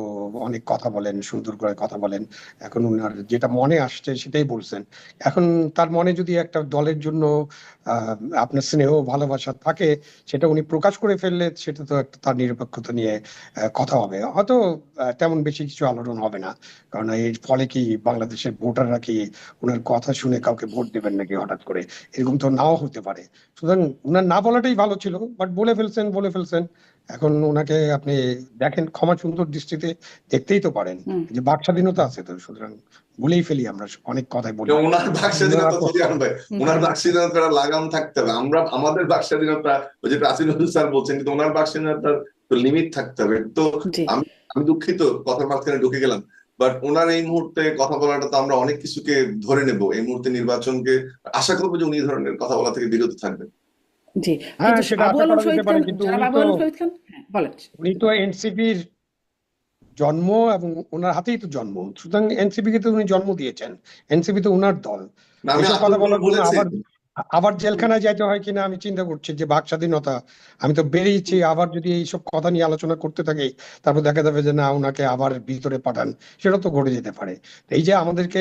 অনেক কথা বলেন, সুন্দর করে কথা বলেন, এখন উনার যেটা মনে আসছে সেটাই বলছেন। এখন তার মনে যদি একটা দলের জন্য আপনার স্নেহ ভালোবাসা থাকে, সেটা উনি প্রকাশ করে ফেললে সেটা তো একটা তার নিরপেক্ষতা নিয়ে কথা হবে। হয়তো তেমন বেশি কিছু আলোড়ন হবে না, কারণ এর ফলে কি বাংলাদেশের ভোটাররা কি ওনার কথা শুনে কাউকে ভোট দেবেন নাকি হঠাৎ করে, এরকম তো নাও হতে পারে। সুতরাং ওনার না বলাটাই ভালো ছিল, বাট বলে ফেলছেন। এখন ওনাকে আপনি দেখেন ক্ষমা সুন্দর দৃষ্টিতে দেখতেই তো পারেন, যে বাক স্বাধীনতা আছে তো, সুতরাং বলেই ফেলি, আমরা অনেক কথাই বলি। ওনার বাক স্বাধীনতা যদি আনবে, ওনার বাক স্বাধীনতার লাগাম থাকতে হবে। আমাদের বাক স্বাধীনতা, ওই যে প্রাচীন স্যার বলছেন, কিন্তু ওনার বাক স্বাধীনতার লিমিট থাকতে হবে। তো আমি দুঃখিত কথার মাঝখানে ঢুকে গেলাম, বাট ওনার এই মুহূর্তে কথা বলাটা তো আমরা অনেক কিছুকে ধরে নেব, এই মুহূর্তে নির্বাচনকে আশা করবো যে উনি ধরনের কথা বলা থেকে বিরত থাকবেন। জি, হ্যাঁ, সেটা আশা করা যেতে পারে, কিন্তু উনি তো এনসিপির জন্ম এবং ওনার হাতেই তো জন্ম, সুতরাং এনসিপি কে তো উনি জন্ম দিয়েছেন, এনসিপি তো উনার দল। এসব কথা বলার জন্য আবার জেলখানায় যাইতে হয় কিনা আমি চিন্তা করছি, যে বাক স্বাধীনতা, আমি তো বেরিয়েছি, আবার যদি এইসব কথা নিয়ে আলোচনা করতে থাকি, তারপর দেখা যাবে যে না, ওনাকে আবার ভিতরে পাঠান, সেটা তো ঘটে যেতে পারে। এই যে আমাদেরকে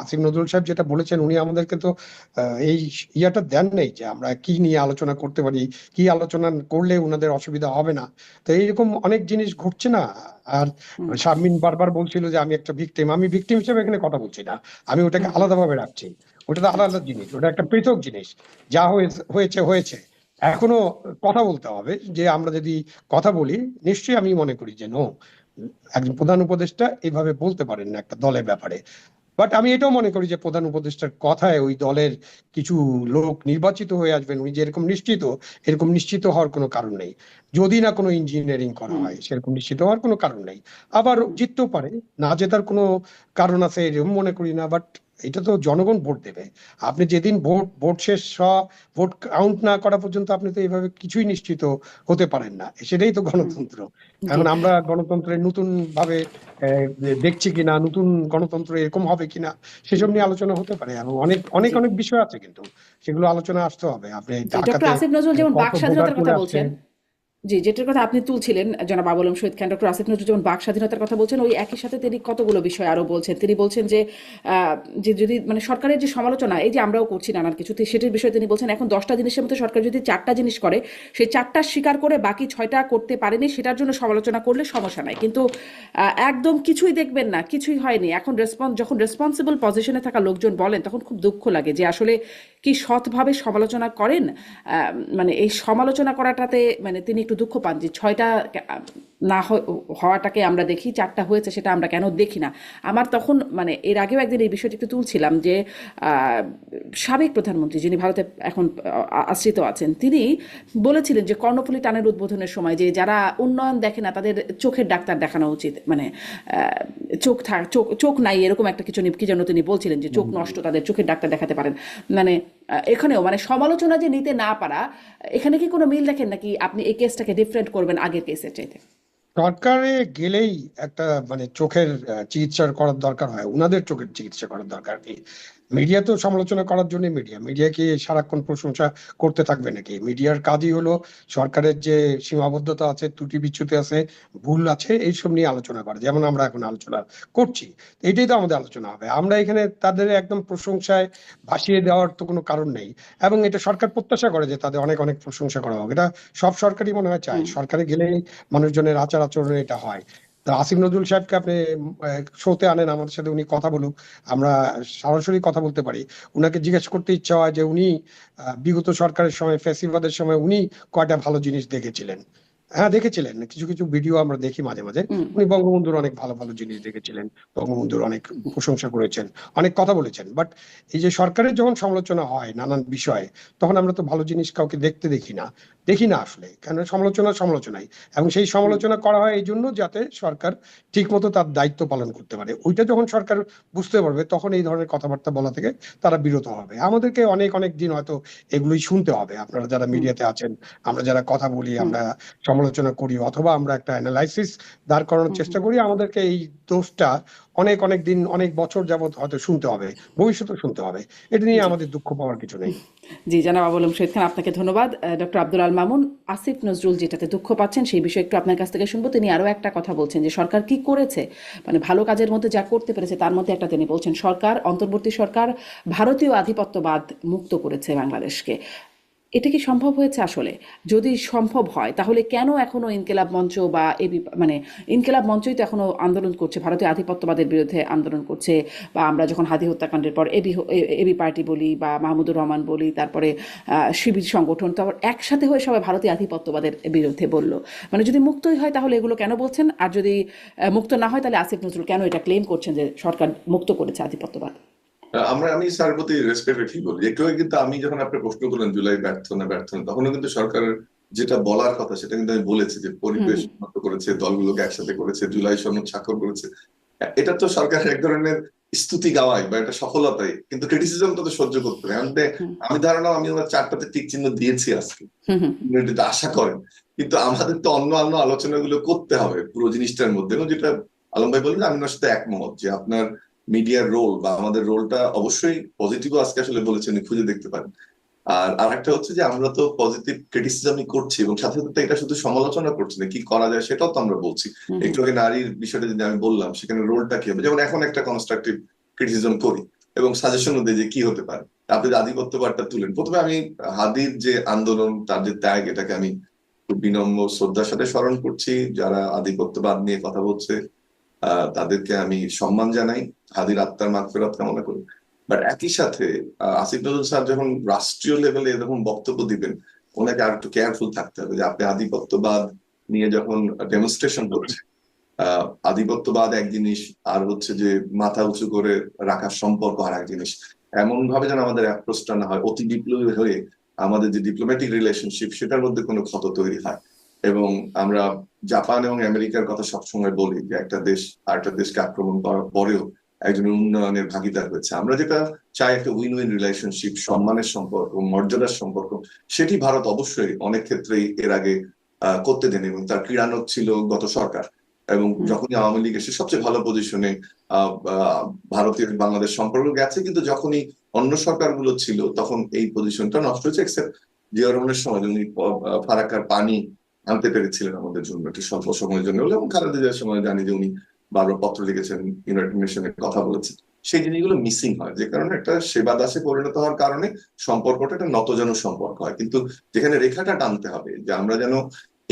আসিফ নজরুল সাহেব যেটা বলেছেন, উনি আমাদেরকে তো এই ইয়াটা দেন নেই, যে আমরা কি নিয়ে আলোচনা করতে পারি, কি আলোচনা করলে ওনাদের অসুবিধা হবে না। তো এইরকম অনেক জিনিস ঘটছে না। আর শারমিন বারবার বলছিল যে আমি একটা ভিকটিম, আমি ভিকটিম হিসেবে এখানে কথা বলছি না, আমি ওটাকে আলাদাভাবে রাখছি। ওটা তো আলাদা জিনিস, ওটা একটা পৃথক জিনিস। যা হয়েছে, এখনো কথা বলতে হবে। যে আমরা যদি কথা বলি, নিশ্চয়ই আমি মনে করি যে নো, একজন প্রধান উপদেষ্টা এইভাবে বলতে পারেন না একটা দলের ব্যাপারে। বাট আমি এটাও মনে করি যে প্রধান উপদেষ্টার কথায় ওই দলের কিছু লোক নির্বাচিত হয়ে আসবেন, উনি যেরকম নিশ্চিত, এরকম নিশ্চিত হওয়ার কোনো কারণ নেই। যদি না কোনো ইঞ্জিনিয়ারিং করা হয়, সেরকম নিশ্চিত হওয়ার কোনো কারণ নেই। আবার জিততেও পারে, না জেতার কোনো কারণ আছে এরকম মনে করি না। বাট এটা তো জনগণ ভোট দেবে। আপনি যেদিন ভোট শেষ, ভোট কাউন্ট না করা পর্যন্ত আপনি তো এইভাবে কিছুই নিশ্চিত হতে পারেন না। সেটাই তো গণতন্ত্র। এখন আমরা গণতন্ত্রের নতুন ভাবে দেখছি কিনা, নতুন গণতন্ত্র এরকম হবে কিনা, সেসব নিয়ে আলোচনা হতে পারে। এবং অনেক অনেক অনেক বিষয় আছে, কিন্তু সেগুলো আলোচনা আসতে হবে। আপনি ডক্টর আসিফ নজরুল যেমন বাক স্বাধীনতার কথা বলছেন, জি, যেটার কথা আপনি তুলছিলেন জনাব আবুল শহীদ খান, ডক্টর আসিফ নজরুল যেমন বাক স্বাধীনতার কথা বলছেন, ওই একই সাথে তিনি কতগুলো বিষয় আরো বলছেন। তিনি বলছেন যে যে যদি মানে সরকারের যে সমালোচনা, এই যে আমরাও করছি নানান কিছু, সেটির বিষয়ে তিনি বলছেন এখন 10টা জিনিসের মধ্যে সরকার যদি 4টা জিনিস করে, সেই 4টা স্বীকার করে বাকি 6টা করতে পারেনি, সেটার জন্য সমালোচনা করলে সমস্যা নাই, কিন্তু একদম কিছুই দেখবেন না, কিছুই হয়নি। এখন যখন রেসপন্সিবল পজিশনে থাকা লোকজন বলেন, তখন খুব দুঃখ লাগে যে আসলে কি সৎভাবে সমালোচনা করেন। মানে এই সমালোচনা করাটাতে মানে তিনি একটু দুঃখ পান যে 6টা না হওয়াটাকে আমরা দেখি, 4টা হয়েছে সেটা আমরা কেন দেখি না। আমার তখন মানে এর আগেও একদিন এই বিষয়টি একটু তুলছিলাম যে সাবেক প্রধানমন্ত্রী যিনি ভারতে এখন আশ্রিত আছেন, তিনি বলেছিলেন যে কর্ণফুলী টানেল উদ্বোধনের সময় যে যারা উন্নয়ন দেখে না তাদের চোখের ডাক্তার দেখানো উচিত, মানে চোখ নাই এরকম একটা কিছু কি যেন তিনি বলছিলেন, যে চোখ নষ্ট, তাদের চোখের ডাক্তার দেখাতে পারেন। মানে এখানেও মানে সমালোচনা যে নিতে না পারা, এখানে কি কোনো মিল দেখেন নাকি আপনি এই কেসটাকে ডিফারেন্ট করবেন আগের কেসের চাইতে? সরকারে গেলেই একটা মানে চোখের চিকিৎসা করার দরকার হয়, উনাদের চোখের চিকিৎসা করার দরকার নেই। মিডিয়া তো সমালোচনা করার জন্য, মিডিয়া কি সারাক্ষণ প্রশংসা করতে থাকবে নাকি? মিডিয়ার কাজই হলো সরকারের যে সীমাবদ্ধতা আছে, ত্রুটি বিচ্যুতি আছে, ভুল আছে, এইসব নিয়ে আলোচনা করা, যেমন আমরা এখন আলোচনা করছি। এটাই তো আমাদের আলোচনা হবে। আমরা এখানে তাদের একদম প্রশংসায় ভাসিয়ে দেওয়ার তো কোনো কারণ নেই, এবং এটা সরকার প্রত্যাশা করে যে তাদের অনেক অনেক প্রশংসা করা হোক। এটা সব সরকারই মনে হয় চায়, সরকারে গেলেই মানুষজনের আচার আচরণে এটা হয়। তো আসিফ নজরুল সাহেবকে আপনি শোতে আনেন, আমাদের সাথে উনি কথা বলুক, আমরা সরাসরি কথা বলতে পারি। উনাকে জিজ্ঞেস করতে ইচ্ছা হয় যে উনি বিগত সরকারের সময়, ফ্যাসিবাদের সময় উনি কয়টা ভালো জিনিস দেখেছিলেন। হ্যাঁ, দেখেছিলেন, কিছু কিছু ভিডিও আমরা দেখি মাঝে মাঝে। উনি বঙ্গবন্ধুর অনেক ভালো ভালো জিনিস দেখেছিলেন, বঙ্গবন্ধুর অনেক প্রশংসা করেছেন, অনেক কথা বলেছেন। বাট এই যে সরকারের যখন সমালোচনা হয় নানান বিষয়ে, তখন আমরা তো ভালো জিনিস কাউকে দেখি না আসলে, কেন সমালোচনাই। এবং সেই সমালোচনা করা হয় এই জন্য যাতে সরকার ঠিক মতো তার দায়িত্ব পালন করতে পারে। ওইটা যখন সরকার বুঝতে পারবে, তখন এই ধরনের কথাবার্তা বলা থেকে তারা বিরত হবে। আমাদেরকে অনেক অনেক দিন হয়তো এগুলোই শুনতে হবে। আপনারা যারা মিডিয়াতে আছেন, আমরা যারা কথা বলি, আমরা সমালোচনা করি, অথবা আমরা একটা অ্যানালাইসিস দাঁড় করানোর চেষ্টা করি, আমাদেরকে এই দোষটা অনেক অনেক দিন, অনেক বছর যাবত হয়তো শুনতে হবে, ভবিষ্যতে শুনতে হবে। এটা নিয়ে জি, আমাদের দুঃখ পাওয়ার কিছু নেই। জি, জনাব আবুল শহীদ খান, আপনাকে ধন্যবাদ। ডক্টর আব্দুল আল মামুন, আসিফ নজরুল যেটাতে দুঃখ পাচ্ছেন সেই বিষয়ে একটু আপনার কাছ থেকে শুনবো। তিনি আরো একটা কথা বলছেন যে সরকার কি করেছে, মানে ভালো কাজের মধ্যে যা করতে পেরেছে তার মধ্যে একটা তিনি বলছেন সরকার, অন্তর্বর্তী সরকার ভারতীয় আধিপত্যবাদ মুক্ত করেছে বাংলাদেশকে। এটা কি সম্ভব হয়েছে আসলে? যদি সম্ভব হয় তাহলে কেন এখনো ইনকিলাব মঞ্চ বা এবি মানে ইনকিলাব মঞ্চই তো এখনো আন্দোলন করছে, ভারতীয় আধিপত্যবাদের বিরুদ্ধে আন্দোলন করছে। বা আমরা যখন হাদি হত্যাকাণ্ডের পর এবি পার্টি বলি বা মাহমুদুর রহমান বলি, তারপরে শিবির সংগঠন, তারপর একসাথে হয়ে সবাই ভারতীয় আধিপত্যবাদের বিরুদ্ধে বলল। মানে যদি মুক্তই হয় তাহলে এগুলো কেন বলছেন? আর যদি মুক্ত না হয় তাহলে আসিফ নজরুল কেন এটা ক্লেম করছেন যে সরকার মুক্ত করেছে আধিপত্যবাদ? আমি স্যার প্রতি রেসপেক্ট রেখেই বলি। একটু আগে কিন্তু আমি যখন আপনি প্রশ্ন করলেন জুলাই ব্যর্থ না ব্যর্থ না, তখনও কিন্তু সরকারের যেটা বলার কথা সেটা কিন্তু আমি বলেছি যে পরিবেশ উন্নত করেছে, দলগুলোকে একসাথে করেছে, জুলাই সনদ স্বাক্ষর করেছে। এটা তো সরকারের এক ধরনের স্তুতি গাওয়াই বা একটা সফলতাই, কিন্তু ক্রিটিসিজম তো সহ্য করতে হবে। আমি ধারণা আমি আমার 4টাতে টিক চিহ্ন দিয়েছি আজকে, এটা আশা করেন। কিন্তু আমাদের তো অন্য অন্য আলোচনাগুলো করতে হবে পুরো জিনিসটার মধ্যে, এবং যেটা আলম ভাই বললেন আমি ওনার সাথে একমত যে আপনার মিডিয়ার রোল বা আমাদের রোলটা অবশ্যই পজিটিভ, আজকে আসলে বলেছেন খুঁজে দেখতে পারেন। আর আরেকটা হচ্ছে যে আমরা তো পজিটিভ ক্রিটিসিজমই করছি, এবং সাথে সাথে এটা শুধু সমালোচনা করছি না, কি করা যায় সেটাও তো আমরা বলছি। একটু আগে নারীর বিষয়টা যদি আমি বললাম, সেখানে রোলটা কি হবে, যেমন এখন একটা কনস্ট্রাকটিভ ক্রিটিসিজম করি এবং সাজেশনও দিই যে কি হতে পারে। আপনি যে আধিপত্যবাদটা তুলেন, প্রথমে আমি হাদির যে আন্দোলন, তার যে ত্যাগ, এটাকে আমি খুব বিনম্র শ্রদ্ধার সাথে স্মরণ করছি। যারা আধিপত্যবাদ নিয়ে কথা বলছে তাদেরকে আমি সম্মান জানাই, হাদির আত্মার মাগফিরাত কামনা করি। বাট একই সাথে আসিফ নজরুল স্যার যখন রাষ্ট্রীয় লেভেলে এরকম বক্তব্য দিবেন, ওনাকে আর একটু কেয়ারফুল থাকতে হবে যে আপনি আধিপত্যবাদ নিয়ে যখন ডেমনস্ট্রেশন করছে, আধিপত্যবাদ এক জিনিস, আর হচ্ছে যে মাথা উঁচু করে রাখার সম্পর্ক আর এক জিনিস। এমন ভাবে যেন আমাদের অ্যাপ্রোচটা না হয় অতি বিপ্লবী হয়ে আমাদের যে ডিপ্লোম্যাটিক রিলেশনশিপ সেটার মধ্যে কোনো ক্ষত তৈরি হয়। এবং আমরা জাপান এবং আমেরিকার কথা সবসময় বলি যে একটা দেশ আরেকটা দেশকে আক্রমণ করার পরেও একজন উন্নয়নের ভাগিদার হয়েছে। আমরা যেটা চাই একটা উইন উইন রিলেশনশিপ, সম্মানের সম্পর্ক, মর্যাদার সম্পর্ক, সেটি ভারত অবশ্যই অনেক ক্ষেত্রেই এর আগে করতে দেন, এবং তার ক্রীড়ানক ছিল গত সরকার। এবং যখনই আওয়ামী লীগ এসে সবচেয়ে ভালো পজিশনে ভারতীয় বাংলাদেশ সম্পর্ক গেছে, কিন্তু যখনই অন্য সরকারগুলো ছিল তখন এই পজিশনটা নষ্ট হয়েছে, এক্সেপ্ট জিয়া রহমানের সময়, উনি ফারাক্কার পানি আনতে পেরেছিলেন আমাদের জন্য একটু স্বল্প সময়ের জন্য হলেও, এবং খালেদা জিয়ার সময় জানি যে উনি বারবার পত্র লিখেছেন, ইউনাইটেড নেশনে কথা বলেছেন। সেই জিনিসগুলো মিসিং হয়, যে কারণে একটা সেবা দাসে পরিণত হওয়ার কারণে সম্পর্কটা একটা নতজানু সম্পর্ক হয়। কিন্তু যেখানে রেখাটা টানতে হবে, যে আমরা যেন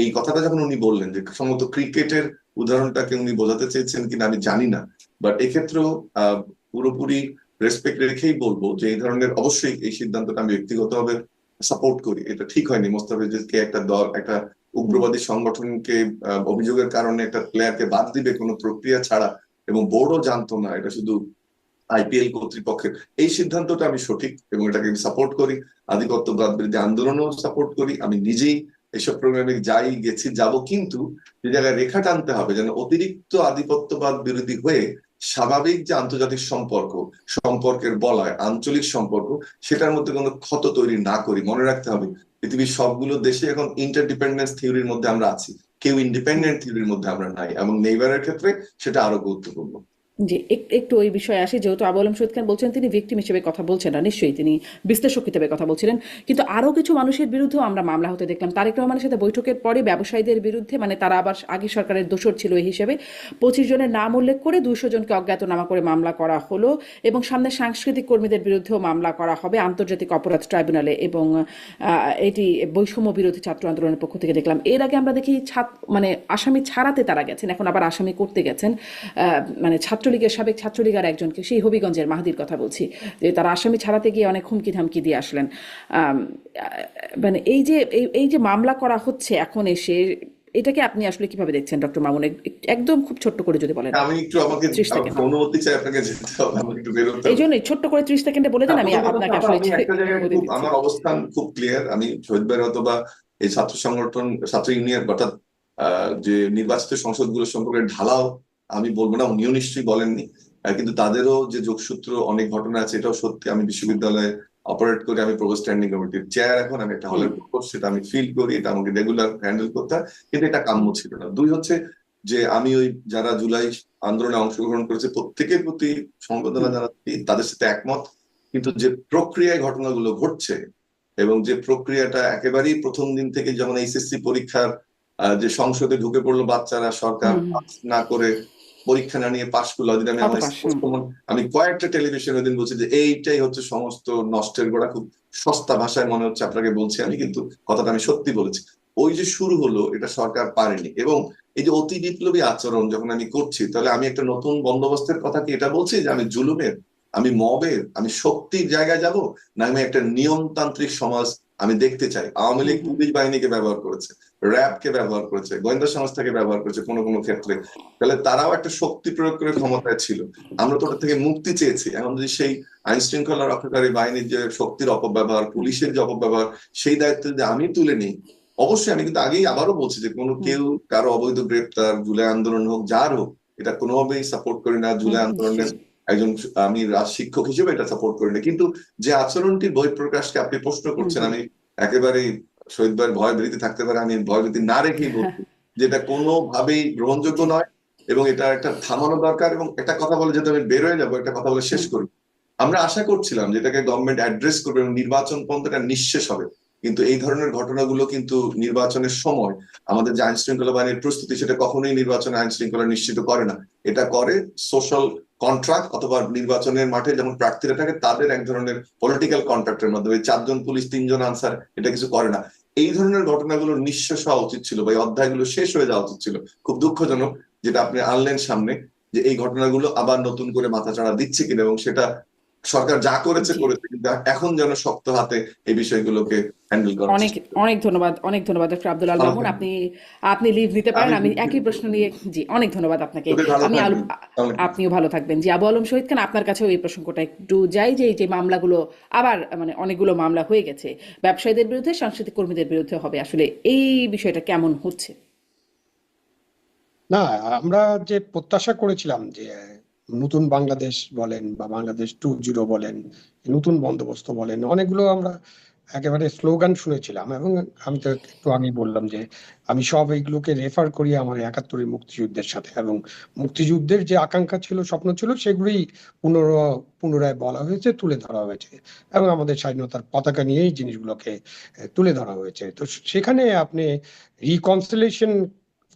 এই কথাটা যখন উনি বললেন যে সম্ভবত ক্রিকেটের উদাহরণটাকে উনি বোঝাতে চেয়েছেন কিনা আমি জানি না, বাট এক্ষেত্রেও পুরোপুরি রেসপেক্ট রেখেই বলবো যে এই ধরনের অবশ্যই এই সিদ্ধান্তটা আমি ব্যক্তিগতভাবে সাপোর্ট করি। এটা ঠিক হয়নি মোস্তাফিজকে একটা দল, একটা উগ্রবাদী সংগঠনকে অভিযোগের কারণে একটা প্লেয়ারকে বাদ দিবে কোনো প্রক্রিয়া ছাড়া, এবং বোর্ডও জানতো না, এটা শুধু আইপিএল কর্তৃপক্ষের। এই সিদ্ধান্তটা আমি সঠিক এবং এটাকে সাপোর্ট করি। আধিপত্যবাদ বিরোধী আন্দোলনও সাপোর্ট করি, আমি নিজেই এইসব প্রোগ্রামে যাই, গেছি, যাব। কিন্তু যে জায়গায় রেখা টানতে হবে যেন অতিরিক্ত আধিপত্যবাদ বিরোধী হয়ে স্বাভাবিক যে আন্তর্জাতিক সম্পর্কের বলয়, আঞ্চলিক সম্পর্ক, সেটার মধ্যে কোনো ক্ষত তৈরি না করি। মনে রাখতে হবে পৃথিবীর সবগুলো দেশে এখন ইন্টারডিপেন্ডেন্স থিওরির মধ্যে আমরা আছি, কেউ ইন্ডিপেন্ডেন্ট থিওরির মধ্যে আমরা নাই, এবং নেইবারের ক্ষেত্রে সেটা আরো গুরুত্বপূর্ণ। জি, একটু ওই বিষয়ে আসি। যেহেতু আবু আলম শহীদ খান বলছেন তিনি ভিকটিম হিসেবে কথা বলছেন না, নিশ্চয়ই তিনি বিশ্লেষক হিসেবে কথা বলছিলেন, কিন্তু আরো কিছু মানুষের বিরুদ্ধেও আমরা মামলা হতে দেখলাম। তারেক রহমানের সাথে বৈঠকের পরে ব্যবসায়ীদের বিরুদ্ধে, মানে তারা আবার আগে সরকারের দোষর ছিল এই হিসেবে 25 জনের নাম উল্লেখ করে 200 জনকে অজ্ঞাতনামা করে মামলা করা হলো, এবং সামনে সাংস্কৃতিক কর্মীদের বিরুদ্ধেও মামলা করা হবে আন্তর্জাতিক অপরাধ ট্রাইব্যুনালে, এবং এটি বৈষম্য বিরোধী ছাত্র আন্দোলনের পক্ষ থেকে দেখলাম। এর আগে আমরা দেখি মানে আসামি ছাড়াতে তারা গেছেন, এখন আবার আসামি করতে গেছেন। মানে ছাত্রলীগের সাবেক ছাত্রলীগের একজনকে, সেই হবিগঞ্জের মাহাদির কথা বলছি, যে তারা আসামি ছাড়াতে গিয়ে অনেক হুমকি ধামকি দিয়ে আসলেন। মানে এই যে মামলা করা হচ্ছে এখন এসে, এটাকে আপনি আসলে কিভাবে দেখছেন ডক্টর মামুন? একদম খুব ছোট্ট করে যদি বলেন। আমি একটু, আমাকে 30 সেকেন্ড। অনুমতি চাই, আপনাকে যেতে হবে, আমাকে একটু বেরোতে এই হবে। জন্যই ছোট্ট করে 30 সেকেন্ডে বলে দেন, আমি আপনাকে আসলে আমি একটা জায়গায় অনুমতি দিচ্ছি। আমার অবস্থান খুব ক্লিয়ার। আমি শহীদ ভাইয়ের অথবা এই ছাত্র সংগঠন, ছাত্র ইউনিয়ন, অর্থাৎ যে নির্বাচিত সংসদগুলো সম্পর্কে ঢালাও আমি বলবো না, উনিও নিশ্চয়ই বলেননি। কিন্তু তাদেরও যে যোগসূত্র অনেক ঘটনা আছে, এটাও সত্যি। আমি বিশ্ববিদ্যালয়ে অপারেট করি, আমি প্রভোস্ট স্ট্যান্ডিং কমিটির চেয়ার, এখন আমি একটা হলের প্রভোস্ট, সেটা আমি ফিল করি, এটা আমাকে রেগুলার হ্যান্ডেল করতে হয়, কিন্তু এটা কাম্য ছিল না। দুই হচ্ছে যে আমি ওই যারা জুলাই আন্দোলনে অংশগ্রহণ করেছে প্রত্যেকের প্রতি সমবেদনা জানাচ্ছি, তাদের সাথে একমত। কিন্তু যে প্রক্রিয়ায় ঘটনাগুলো ঘটছে, এবং যে প্রক্রিয়াটা একেবারেই প্রথম দিন থেকে, যেমন এইচএসসি পরীক্ষার যে সংসদে ঢুকে পড়লো বাচ্চারা, সরকার পাস না করে পরীক্ষা না নিয়ে পাশ করলো, ওদিন আমি কয়েকটা টেলিভিশন ওদিন বলছি যে এইটাই হচ্ছে সমস্ত নষ্টের গোড়া। খুব সস্তা ভাষায় মনে হচ্ছে আপনাকে বলছি আমি, কিন্তু কথাটা আমি সত্যি বলেছি। ওই যে শুরু হলো, এটা সরকার পারেনি। এবং এই যে অতি বিপ্লবী আচরণ যখন আমি করছি, তাহলে আমি একটা নতুন বন্দোবস্তের কথা কি এটা বলছি যে আমি জুলুমের, আমি মবের, আমি শক্তির জায়গায় যাব, না আমি একটা নিয়মতান্ত্রিক সমাজ আমি দেখতে চাই? আওয়ামী লীগ পুলিশ বাহিনীকে ব্যবহার করেছে, র্যাবকে ব্যবহার করেছে, গোয়েন্দা সংস্থাকে ব্যবহার করেছে কোনো কোনো ক্ষেত্রে, তাহলে তারাও একটা শক্তি প্রয়োগ করে ক্ষমতায় ছিল। আমরা তো ওটা থেকে মুক্তি চেয়েছি। এখন যদি সেই আইন শৃঙ্খলা রক্ষাকারী বাহিনীর যে শক্তির অপব্যবহার, পুলিশের যে অপব্যবহার, সেই দায়িত্ব যদি আমি তুলে নিই, অবশ্যই আমি কিন্তু আগেই আবারও বলছি যে কোনো কেউ কারো অবৈধ গ্রেপ্তার, জুলাই আন্দোলন হোক, যার হোক, এটা কোনোভাবেই সাপোর্ট করি না। জুলাই আন্দোলনের একজন আমি শিক্ষক হিসেবে এটা সাপোর্ট করি না। কিন্তু যে আচরণটির বহিঃপ্রকাশকে আপনি প্রশ্ন করছেন, আমি একেবারেই শহীদ ভাইয়ের ভয় ভীতি থাকতে পারে, আমি ভয় ভীতি না রেখেই বলছি যেটা কোনোভাবেই গ্রহণযোগ্য নয়, এবং এটা একটা থামানো দরকার। এবং একটা কথা বলে যেহেতু আমি বের হয়ে যাবো, একটা কথা বলে শেষ করি। আমরা আশা করছিলাম যেটাকে গভর্নমেন্ট অ্যাড্রেস করবে এবং নির্বাচন পর্যন্ত এটা নিঃশেষ হবে, কিন্তু এই ধরনের ঘটনাগুলো কিন্তু নির্বাচনের সময় আমাদের যে আইন শৃঙ্খলা বাহিনীর প্রস্তুতি, সেটা কখনোই নির্বাচনে আইন শৃঙ্খলা নিশ্চিত করে না। এটা করে সোশ্যাল কন্ট্রাক্ট, অথবা নির্বাচনের মাঠে যেমন প্রার্থীরা থাকে তাদের এক ধরনের পলিটিক্যাল কন্ট্রাক্টের মাধ্যমে। 4 জন পুলিশ 3 জন আনসার, এটা কিছু করে না। এই ধরনের ঘটনাগুলো নিঃশেষ হওয়া উচিত ছিল, বা এই অধ্যায়গুলো শেষ হয়ে যাওয়া উচিত ছিল। খুব দুঃখজনক যেটা আপনি আনলেন সামনে, যে এই ঘটনাগুলো আবার নতুন করে মাথাচাড়া দিচ্ছে কিনা, এবং সেটা সরকার যা করেছে করেছে, কিন্তু এখন যেন শক্ত হাতে এই বিষয়গুলোকে হ্যান্ডেল করা। অনেক ধন্যবাদ ডক্টর আব্দুল আল মামুন। আপনি লিভ নিতে পারেন, আমি একই প্রশ্ন নিয়ে। জি, অনেক ধন্যবাদ আপনাকে। আপনিও ভালো থাকবেন। জি, আবু আলম শহীদ খান, আপনার কাছেও এই প্রসঙ্গটা একটু যাই, যে এই যে মামলাগুলো আবার, মানে অনেকগুলো মামলা হয়ে গেছে ব্যবসায়ীদের বিরুদ্ধে, সাংস্কৃতিক কর্মীদের বিরুদ্ধে হবে, আসলে এই বিষয়টা কেমন হচ্ছে? না, আমরা যে প্রত্যাশা করেছিলাম যে নতুন বাংলাদেশ বলেন বা বাংলাদেশ 2.0 বলেন, নতুন বন্দোবস্ত বলেন, অনেকগুলো আমরা একেবারে স্লোগান শুনেছিলাম, এবং আমি তো একটু আগেই বললাম যে আমি সব এইগুলোকে রেফার করি আমার 71-এর মুক্তিযুদ্ধের সাথে, এবং মুক্তিযুদ্ধের যে আকাঙ্ক্ষা ছিল, স্বপ্ন ছিল, সেগুলোই পুনরায় বলা হয়েছে, তুলে ধরা হয়েছে, এবং আমাদের স্বাধীনতার পতাকা নিয়েই জিনিসগুলোকে তুলে ধরা হয়েছে। তো সেখানে আপনি রিকনসিলিয়েশন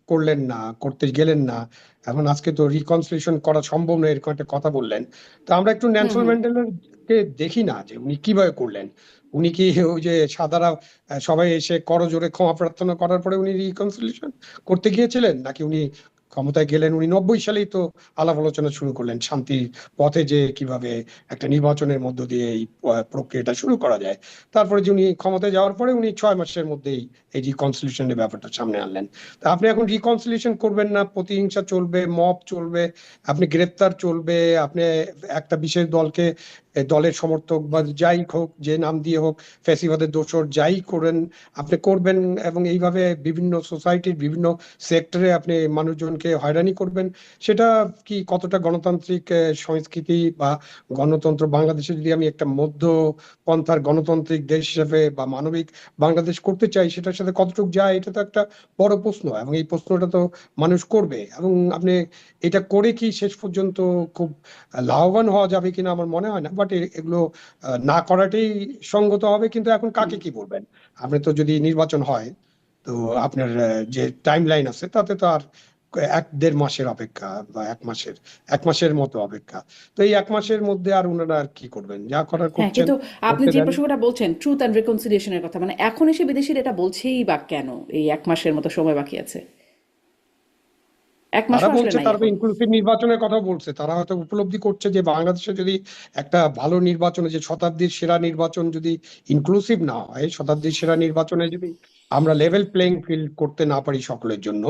করলেন না, করতে গেলেন না। এখন আজকে তো রিকনসিলিয়েশন করা সম্ভব নয়, এরকম একটা কথা বললেন। তো আমরা একটু হুম নেলসন হুম ম্যান্ডেলাকে দেখি না যে উনি কিভাবে করলেন। উনি কি ওই যে সাদারা সবাই এসে করজোড়ে ক্ষমা প্রার্থনা করার পরে উনি রিকনসিলিয়েশন করতে গিয়েছিলেন, নাকি উনি ক্ষমতায় গেলেন? উনি 90 সালেই তো আলাপ আলোচনা শুরু করলেন শান্তির পথে, যে কিভাবে একটা নির্বাচনের মধ্য দিয়ে এই প্রক্রিয়াটা শুরু করা যায়। তারপরে যে উনি ক্ষমতায় যাওয়ার পরে উনি 6 মাসের মধ্যেই এই রিকনসিলিয়েশনের ব্যাপারটা সামনে আনলেন। তা আপনি এখন রিকনসিলিয়েশন করবেন না, প্রতিহিংসা চলবে, মব চলবে, আপনি গ্রেপ্তার চলবে, আপনি একটা বিশেষ দলকে দলের সমর্থক বা যাই হোক, যে নাম দিয়ে হোক, ফ্যাসিবাদের দোসর যাই করেন আপনি করবেন, এবং এইভাবে বিভিন্ন সোসাইটির বিভিন্ন সেক্টরে আপনি মানুষজনকে হয়রানি করবেন। সেটা কি কতটা গণতান্ত্রিক সংস্কৃতি বা গণতন্ত্র? বাংলাদেশে যদি আমি একটা মধ্যপন্থার গণতান্ত্রিক দেশ হিসেবে বা মানবিক বাংলাদেশ করতে চাই, সেটার সাথে কতটুকু যায়, এটা তো একটা বড় প্রশ্ন, এবং এই প্রশ্নটা তো মানুষ করবে। এবং আপনি এটা করে কি শেষ পর্যন্ত খুব লাভবান হওয়া যাবে কিনা আমার মনে হয় না, বাট এগুলো না করাটাই সঙ্গত হবে। কিন্তু এখন কাকে কি বলবেন? আপনি তো যদি নির্বাচন হয়, তো আপনার যে টাইম লাইন আছে তাতে তো আর 1-1.5 মাসের অপেক্ষা, বা 1 মাসের মতো অপেক্ষা। তো এই 1 মাসের মধ্যে আর ওনারা আর কি করবেন? যা করার হ্যাঁ, করছেন, কিন্তু আপনি করতে যে দেন। প্রসঙ্গটা বলছেন ট্রুথ অ্যান্ড রিকনসিলিয়েশনের কথা, মানে এখন এসে বিদেশিরা এটা বলছেই বা কেন এই 1 মাসের মতো সময় বাকি আছে? 1 মাসও তারা আসলে বলছে, নাই তারা তো এখন। ইনক্লুসিভ নির্বাচনের কথা বলছে। তারা হয়তো উপলব্ধি করছে যে বাংলাদেশে যদি একটা ভালো নির্বাচনে, যে শতাব্দীর সেরা নির্বাচন যদি ইনক্লুসিভ না হয়, শতাব্দীর সেরা নির্বাচনে যদি আমরা লেভেল প্লেইং ফিল্ড করতে না পারি সকলের জন্য,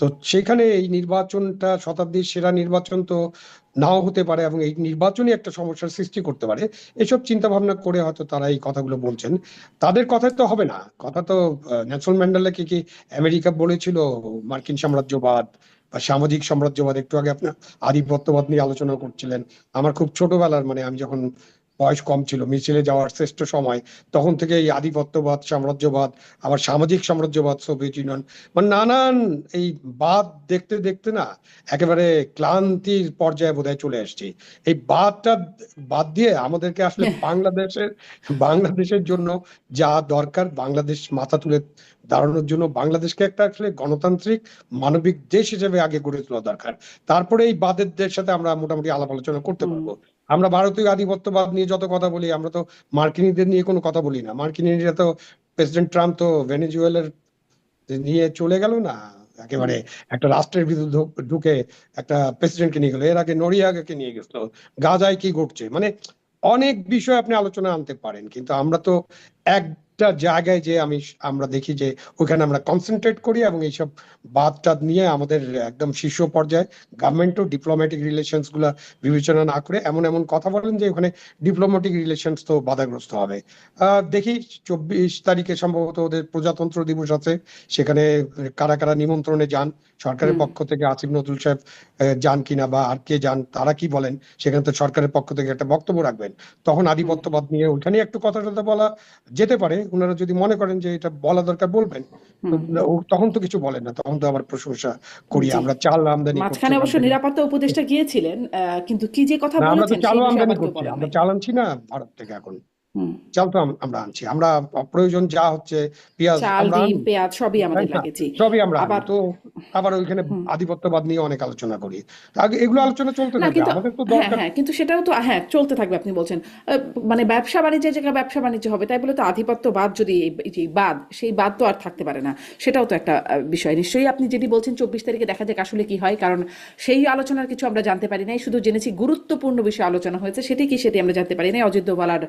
তো সেখানে এই নির্বাচনটা শতাব্দীর সেরা নির্বাচন তো নাও হতে পারে, এবং এই নির্বাচনই একটা সমস্যার সৃষ্টি করতে পারে। এসব চিন্তা ভাবনা করে হয়তো তারা এই কথাগুলো বলছেন। তাদের কথায় তো হবে না। কথা তো নেলসন ম্যান্ডেলাকে কি আমেরিকা বলেছিল মার্কিন সাম্রাজ্যবাদ বা সামাজিক সাম্রাজ্যবাদ? একটু আগে আপনার আধিপত্যবাদ নিয়ে আলোচনা করছিলেন। আমার খুব ছোটবেলার, মানে আমি যখন বয়স কম ছিল, মিছিলে যাওয়ার শ্রেষ্ঠ সময়, তখন থেকে এই আধিপত্যবাদ, সাম্রাজ্যবাদ, আবার সামাজিক সাম্রাজ্যবাদ, সোভিয়েত ইউনিয়ন, মানে নানান এই বাদ দেখতে দেখতে না একেবারে ক্লান্তির পর্যায়ে বোধহয় চলে আসছি। এই বাদটা বাদ দিয়ে আমাদেরকে আসলে বাংলাদেশের জন্য যা দরকার, বাংলাদেশ মাথা তুলে দাঁড়ানোর জন্য বাংলাদেশকে একটা আসলে গণতান্ত্রিক মানবিক দেশ হিসেবে আগে গড়ে তোলা দরকার। তারপরে এই বাদেরদের সাথে আমরা মোটামুটি আলাপ আলোচনা করতে হুম পারবো। আমরা ভারতীয় আধিপত্যবাদ নিয়ে যত কথা বলি, আমরা তো মার্কিনীদের নিয়ে কোনো কথা বলি না। মার্কিনীরা তো, প্রেসিডেন্ট ট্রাম্প তো ভেনেজুয়েলার নিয়ে চলে গেল না, হুম একেবারে একটা রাষ্ট্রের ভিতর ঢুকে একটা প্রেসিডেন্টকে নিয়ে গেল। এর আগে নরিয়াগাকে নিয়ে গেছিল। গাজায় কি ঘটছে, মানে অনেক বিষয় আপনি আলোচনা আনতে পারেন, কিন্তু আমরা তো একটা জায়গায় যে আমরা দেখি যে ওখানে আমরা কনসেন্ট্রেট করি, এবং এইসব বাদ টাদ নিয়ে আমাদের একদম শীর্ষ পর্যায়ে গভর্নমেন্টও ডিপ্লোম্যাটিক রিলেশনস গুলা বিবেচনা না করে এমন এমন কথা বলেন যে ওখানে ডিপ্লোম্যাটিক রিলেশনস তো বাধাগ্রস্ত হবে। দেখি 24 তারিখে সম্ভবত ওদের প্রজাতন্ত্র দিবস আছে, সেখানে কারা কারা নিমন্ত্রণে যান। সরকারের হুম পক্ষ থেকে আসিফ নজরুল সাহেব যান কিনা, বা আর কে যান, তারা কি বলেন, সেখানে তো সরকারের পক্ষ থেকে একটা বক্তব্য রাখবেন। তখন হুম আধিপত্যবাদ নিয়ে ওইখানে একটু কথা টথা বলা যেতে পারে। ওনারা যদি মনে করেন যে এটা বলা দরকার, বলবেন। তো হুম তখন তো কিছু বলেন না, তখন তো আবার প্রশংসা করি, জি। আমরা চাল আমদানি করছি মাঝখানে ওখান অবশ্য থেকে। নিরাপত্তা উপদেষ্টা গিয়েছিলেন, কিন্তু কি যে কথা না, আমরা তো বলেছেন সেই চালও বিষয়ে আমদানি আবার কেউ করছি, বলেন আমরা নাই। চাল আনছি না ভারত থেকে এখন। হুম চাল তো আমরা আনছি, আমরা অপ্রয়োজন যা হচ্ছে, পেঁয়াজ চাল, আমরা ডিম, আনি, পেঁয়াজ সবই তাই আমাদের না? লাগে, জি। সবই আমরা আনি আবার তো। আবার ওইখানে হুম আধিপত্যবাদ নিয়ে অনেক আলোচনা করি। আগে এগুলো আলোচনা চলতে না থাকবে, কিন্তু আমাদের তো হ্যাঁ দরকার। হ্যাঁ, কিন্তু সেটাও তো হ্যাঁ চলতে থাকবে আপনি বলছেন। মানে ব্যবসা বাণিজ্যের জায়গায় ব্যবসা বাণিজ্য হবে, তাই বলে তো আধিপত্যবাদ যদি এই যে বাদ, সেই বাদ তো আর থাকতে পারে না। সেটাও তো একটা বিষয়। নিশ্চয়ই আপনি যেটি বলছেন 24 তারিখে দেখা যাক আসলে কি হয়, কারণ সেই আলোচনার কিছু আমরা জানতে পারি নাই, শুধু জেনেছি গুরুত্বপূর্ণ বিষয় আলোচনা হয়েছে, সেটি কি সেটি আমরা জানতে পারি নাই। অজিত দোভাল আর